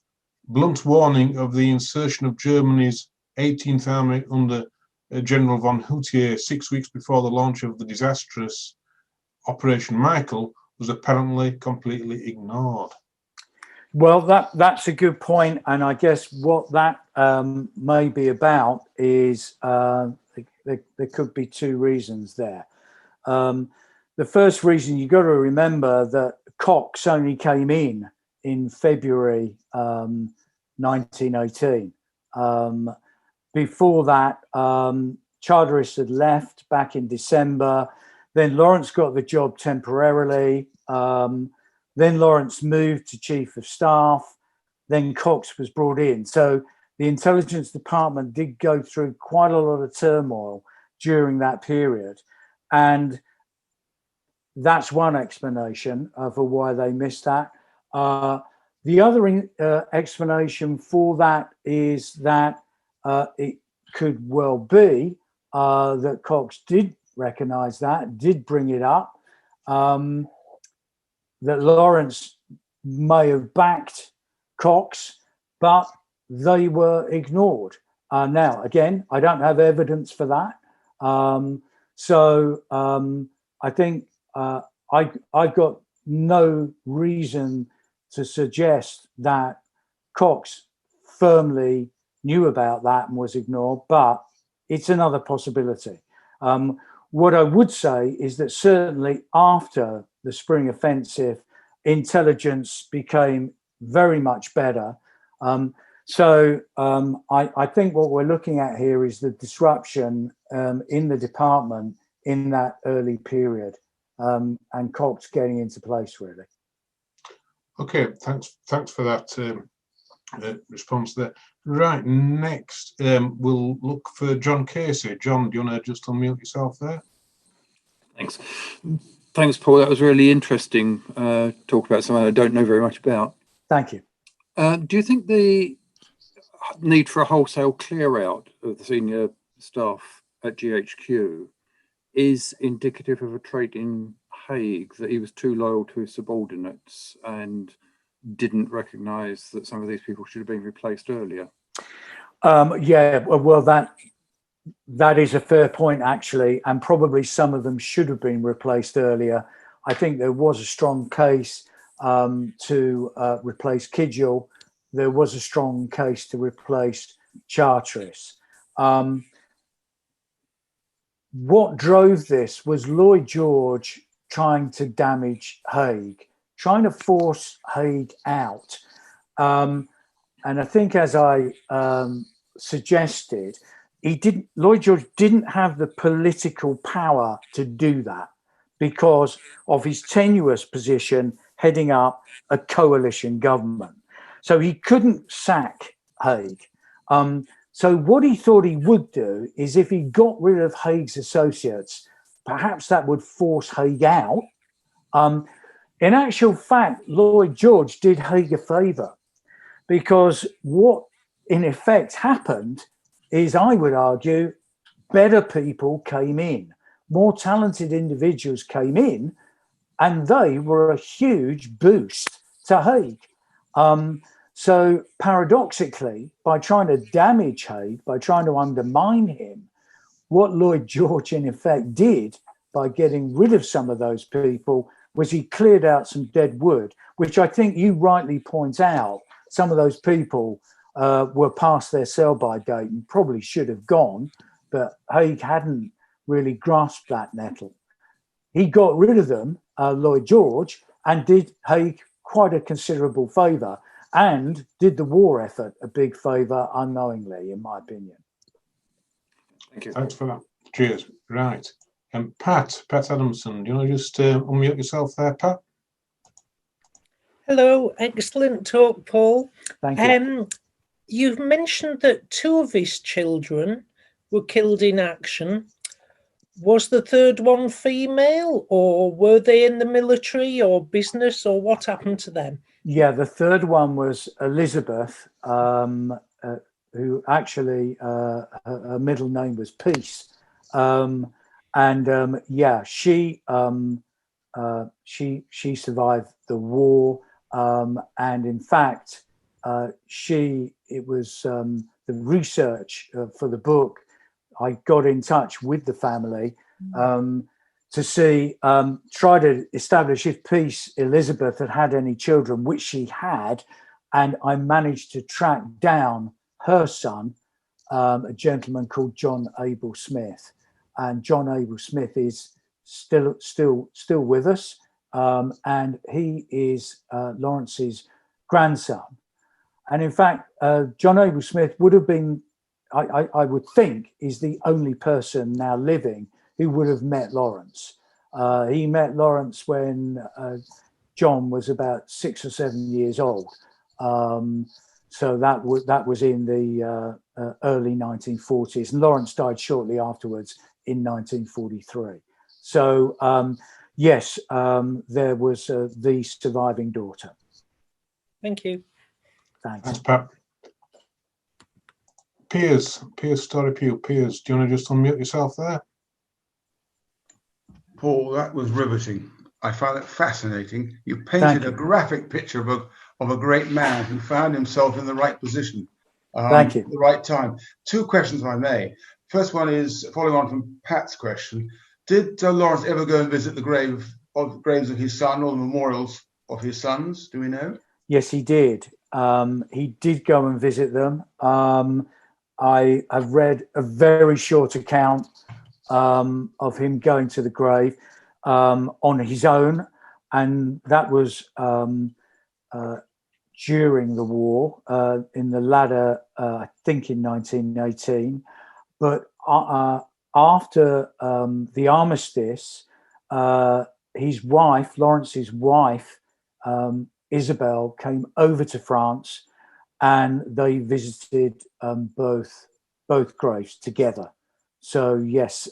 [SPEAKER 2] blunt warning of the insertion of Germany's 18th Army under General von Hutier 6 weeks before the launch of the disastrous Operation Michael was apparently completely ignored?
[SPEAKER 1] Well, that's a good point, and I guess what that may be about is there could be two reasons there. The first reason, you've got to remember that Cox only came in February 1918. Before that, Charteris had left back in December. Then Lawrence got the job temporarily. Then Lawrence moved to Chief of Staff. Then Cox was brought in. So the Intelligence Department did go through quite a lot of turmoil during that period. And that's one explanation for why they missed that. The other explanation for that is that it could well be that Cox did recognize that, did bring it up, that Lawrence may have backed Cox, but they were ignored. Now, again, I don't have evidence for that. So I think I've got no reason to suggest that Cox firmly knew about that and was ignored, but it's another possibility. What I would say is that certainly after the Spring Offensive, intelligence became very much better. So I think what we're looking at here is the disruption in the department in that early period, and Cox getting into place, really.
[SPEAKER 2] Okay, thanks for that response there. Right, next we'll look for John Casey. John, do you want to just unmute yourself there?
[SPEAKER 6] Thanks, Paul. That was really interesting. Talk about something I don't know very much about.
[SPEAKER 1] Thank you.
[SPEAKER 6] Do you think the need for a wholesale clear out of the senior staff at GHQ is indicative of a trait in Haig, that he was too loyal to his subordinates and didn't recognise that some of these people should have been replaced earlier?
[SPEAKER 1] Yeah, well, that is a fair point, actually, and probably some of them should have been replaced earlier. I think there was a strong case to replace Kidgel. There was a strong case to replace Charteris. What drove this was Lloyd George trying to damage Haig, trying to force Haig out. And I think, as I suggested, Lloyd George didn't have the political power to do that because of his tenuous position heading up a coalition government. So he couldn't sack Haig. So what he thought he would do is, if he got rid of Haig's associates, perhaps that would force Haig out. In actual fact, Lloyd George did Haig a favour, because what in effect happened is, I would argue, better people came in, more talented individuals came in, and they were a huge boost to Haig. So paradoxically, by trying to damage Haig, by trying to undermine him, what Lloyd George in effect did by getting rid of some of those people was he cleared out some dead wood, which I think you rightly point out. Some of those people were past their sell-by date and probably should have gone, but Haig hadn't really grasped that nettle. He got rid of them, Lloyd George, and did Haig quite a considerable favour, and did the war effort a big favour unknowingly, in my opinion.
[SPEAKER 6] Thank you.
[SPEAKER 2] Thanks for that. Cheers. Right. Pat Adamson, do you want to just unmute yourself there, Pat?
[SPEAKER 7] Hello, excellent talk, Paul.
[SPEAKER 1] Thank you.
[SPEAKER 7] You've mentioned that 2 of his children were killed in action. Was the third one female, or were they in the military or business, or what happened to them?
[SPEAKER 1] Yeah, the third one was Elizabeth, who actually her middle name was Peace, yeah, she survived the war, and in fact, it was the research for the book. I got in touch with the family to see, try to establish if Peace Elizabeth had any children, which she had, and I managed to track down her son, a gentleman called John Abel Smith. And John Abel Smith is still with us, and he is Lawrence's grandson. And in fact, John Abel Smith would have been, I would think, is the only person now living who would have met Lawrence. He met Lawrence when John was about 6 or 7 years old. So that was in the early 1940s, and Lawrence died shortly afterwards in 1943. So yes, there was the surviving daughter.
[SPEAKER 7] Thank you.
[SPEAKER 1] Thanks,
[SPEAKER 2] Pat. Piers, Story Pew. Piers, do you want to just unmute yourself there?
[SPEAKER 8] Paul, that was riveting. I found it fascinating. You painted a graphic picture of a great man who found himself in the right position at the right time. 2 questions, if I may. First one is following on from Pat's question. Did Lawrence ever go and visit the graves of his son or the memorials of his sons? Do we know?
[SPEAKER 1] Yes, he did. He did go and visit them. I have read a very short account of him going to the grave on his own, and that was during the war, in the latter, I think in 1918. But after the armistice, his wife, Lawrence's wife, Isabel, came over to France, and they visited both graves together. So yes,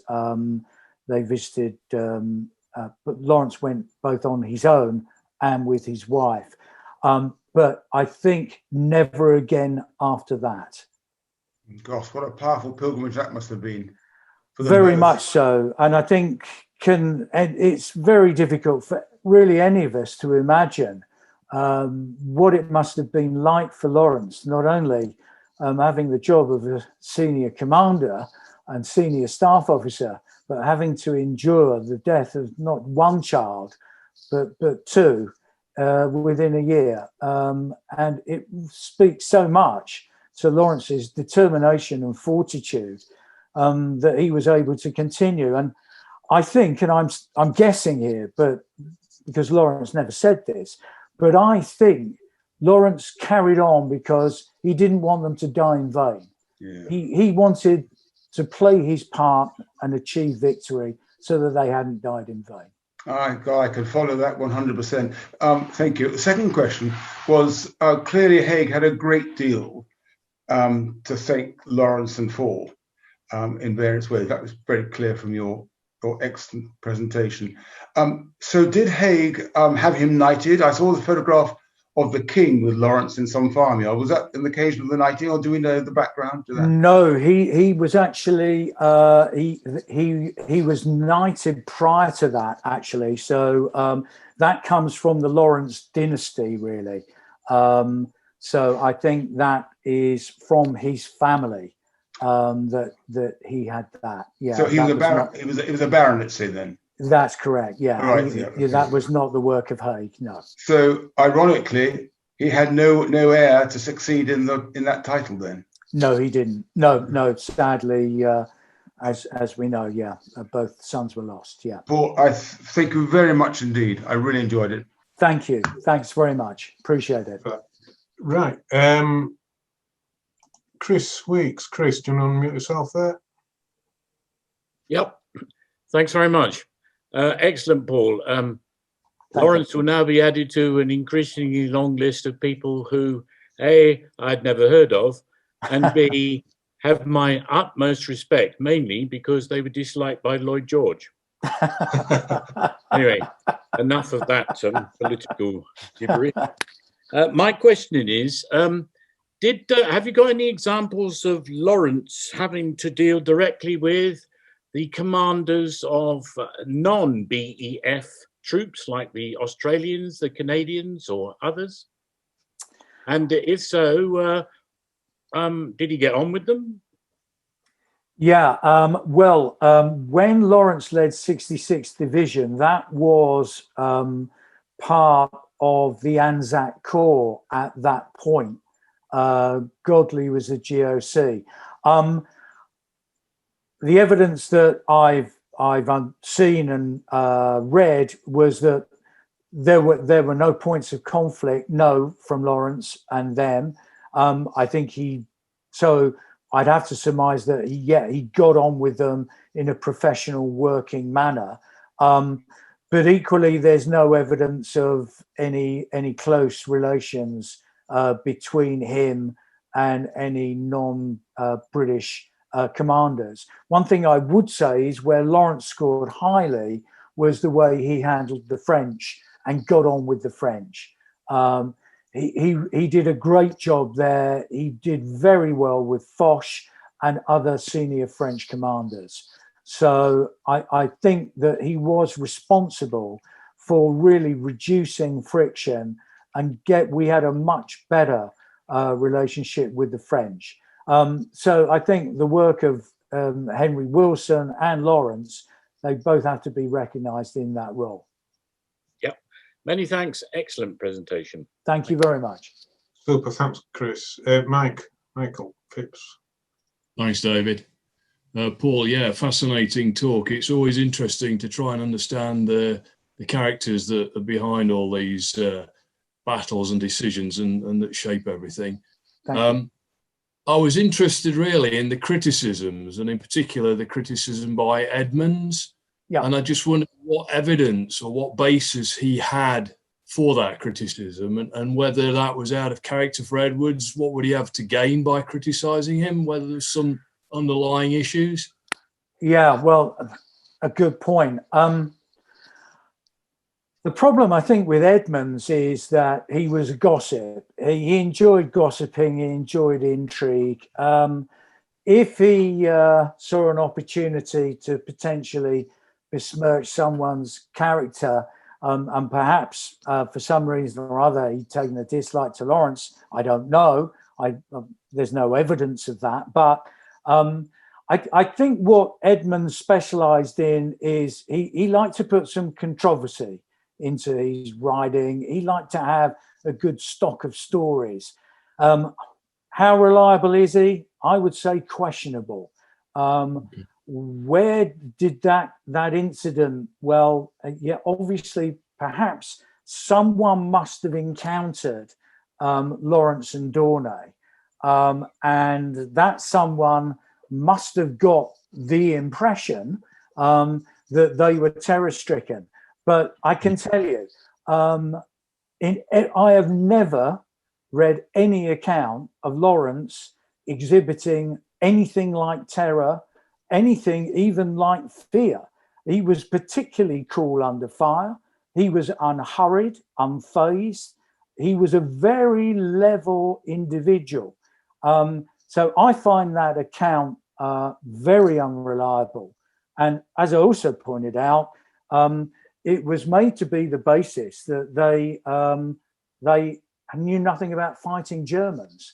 [SPEAKER 1] they visited, but Lawrence went both on his own and with his wife. But I think never again after that.
[SPEAKER 8] Gosh, what a powerful pilgrimage that must have been. For
[SPEAKER 1] Very much so. And I think it's very difficult for really any of us to imagine what it must have been like for Lawrence, not only having the job of a senior commander and senior staff officer, but having to endure the death of not one child, but 2 within a year. And it speaks so much to Lawrence's determination and fortitude that he was able to continue. And I think, and I'm guessing here, but because Lawrence never said this, but I think Lawrence carried on because he didn't want them to die in vain.
[SPEAKER 8] Yeah.
[SPEAKER 1] He wanted to play his part and achieve victory so that they hadn't died in vain.
[SPEAKER 8] I can follow that 100%. Thank you. The second question was, clearly Haig had a great deal to thank Lawrence and for in various ways. That was very clear from your excellent presentation. So did Haig have him knighted? I saw the photograph of the king with Lawrence in some farmyard. Was that an occasion of the knighting, or do we know the background to that?
[SPEAKER 1] No, he was actually he was knighted prior to that, actually. So that comes from the Lawrence dynasty, really. So I think that is from his family that he had that. Yeah.
[SPEAKER 8] So he was a baron. It was a baronetcy then.
[SPEAKER 1] That's correct. Yeah.
[SPEAKER 8] Right.
[SPEAKER 1] That was not the work of Haig. No.
[SPEAKER 8] So ironically, he had no heir to succeed in that title then.
[SPEAKER 1] No, he didn't. No. Sadly, as we know, yeah, both sons were lost. Yeah.
[SPEAKER 8] Paul, I thank you very much indeed. I really enjoyed it.
[SPEAKER 1] Thank you. Thanks very much. Appreciate it.
[SPEAKER 2] Right. Chris Weeks. Chris, do you want to unmute yourself there?
[SPEAKER 9] Yep. Thanks very much. Excellent, Paul. Lawrence will now be added to an increasingly long list of people who, A, I'd never heard of, and B, have my utmost respect, mainly because they were disliked by Lloyd George. Anyway, enough of that political gibberish. My question is, have you got any examples of Lawrence having to deal directly with the commanders of non-BEF troops, like the Australians, the Canadians, or others? And if so, did he get on with them?
[SPEAKER 1] Yeah, when Lawrence led 66th Division, that was part of the Anzac Corps at that point. Godley was a GOC. The evidence that I've seen and read was that there were no points of conflict, no, from Lawrence and them. I think so I'd have to surmise that he got on with them in a professional working manner. But equally, there's no evidence of any close relations between him and any non-British commanders. One thing I would say is where Lawrence scored highly was the way he handled the French and got on with the French. He did a great job there. He did very well with Foch and other senior French commanders. So I think that he was responsible for really reducing friction and we had a much better relationship with the French. So I think the work of Henry Wilson and Lawrence, they both have to be recognised in that role.
[SPEAKER 9] Yep. Many thanks. Excellent presentation.
[SPEAKER 1] Thank you very much.
[SPEAKER 2] Super. Thanks, Chris. Michael Phipps.
[SPEAKER 10] Thanks, David. Paul, yeah, fascinating talk. It's always interesting to try and understand the characters that are behind all these battles and decisions and that shape everything. I was interested really in the criticisms, and in particular the criticism by Edmonds. Yeah. And I just wondered what evidence or what basis he had for that criticism, and whether that was out of character for Edwards. What would he have to gain by criticising him? Whether there's some underlying issues? Yeah, well, a good point. The problem, I think, with Edmonds is that he was a gossip. He enjoyed gossiping, he enjoyed intrigue. If he saw an opportunity to potentially besmirch someone's character, and perhaps for some reason or other he'd taken a dislike to Lawrence, I don't know. There's no evidence of that. But I think what Edmonds specialised in is he liked to put some controversy into his writing. He liked to have a good stock of stories. How reliable is he? I would say questionable. Where did that incident? Well, yeah, obviously, perhaps someone must have encountered Lawrence and Dornay, and that someone must have got the impression that they were terror-stricken. But I can tell you, I have never read any account of Lawrence exhibiting anything like terror, anything even like fear. He was particularly cool under fire. He was unhurried, unfazed. He was a very level individual. So I find that account very unreliable. And as I also pointed out, it was made to be the basis that they knew nothing about fighting Germans,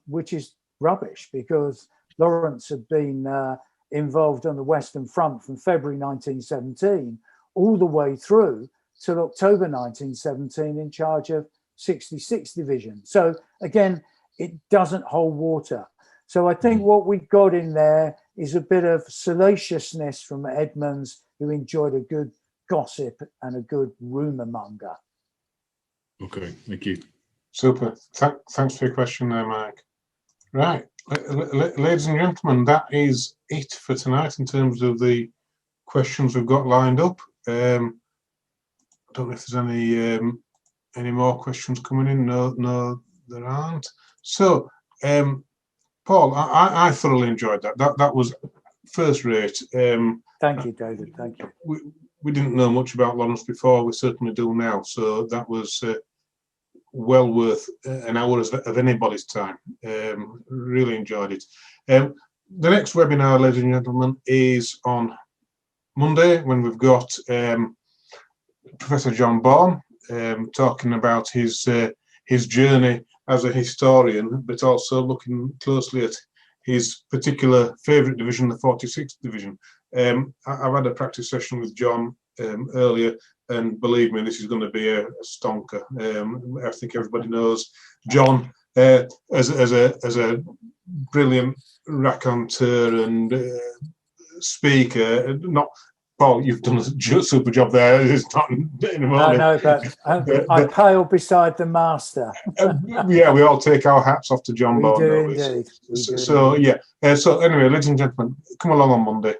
[SPEAKER 10] which is rubbish, because Lawrence had been involved on the Western Front from February 1917 all the way through till October 1917 in charge of 66th Division. So again, it doesn't hold water. So I think what we got in there is a bit of salaciousness from Edmonds, who enjoyed a good gossip and a good rumour monger. Okay, thank you.
[SPEAKER 2] Super. Thanks for your question there, Mike. Right, ladies and gentlemen, that is it for tonight in terms of the questions we've got lined up. I don't know if there's any more questions coming in. No, there aren't. So, Paul, I thoroughly enjoyed that. That was first rate.
[SPEAKER 1] Thank you, David. Thank you.
[SPEAKER 2] We didn't know much about Lawrence before. We certainly do now. So that was well worth an hour of anybody's time. Really enjoyed it. The next webinar, ladies and gentlemen, is on Monday, when we've got Professor John Bourne talking about his journey as a historian, but also looking closely at his particular favourite division, the 46th Division. I've had a practice session with John earlier, and believe me, this is going to be a stonker. I think everybody knows John as a brilliant raconteur and speaker. Not Paul, you've done a super job there. It's not anymore.
[SPEAKER 10] No, but I pale beside the master.
[SPEAKER 2] Yeah, we all take our hats off to John.
[SPEAKER 10] We
[SPEAKER 2] Bond.
[SPEAKER 10] do indeed.
[SPEAKER 2] So yeah. So anyway, ladies and gentlemen, come along on Monday.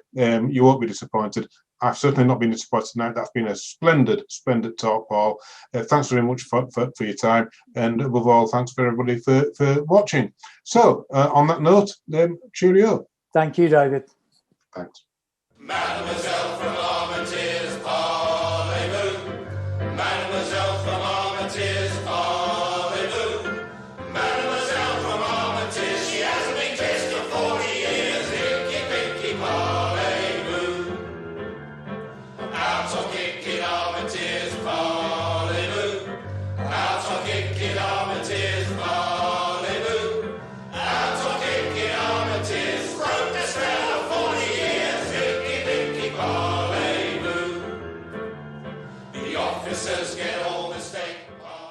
[SPEAKER 2] You won't be disappointed. I've certainly not been disappointed tonight. That's been a splendid talk, Paul. Thanks very much for your time, and above all, thanks for everybody for watching. So on that note, cheerio.
[SPEAKER 10] Thank you, David.
[SPEAKER 2] Thanks.
[SPEAKER 11] Mademoiselle from Armentières, parlez-vous. Mademoiselle from Armentières, parlez-vous. Mademoiselle from Armentières, she hasn't been kissed for 40 years. Hickey, picky, parlez-vous. Out on kicking Armentières, parlez-vous. Out on kicking Armentières, parlez-vous. Out on kicking Armentières, broke the spell of 40 years. The officers get on.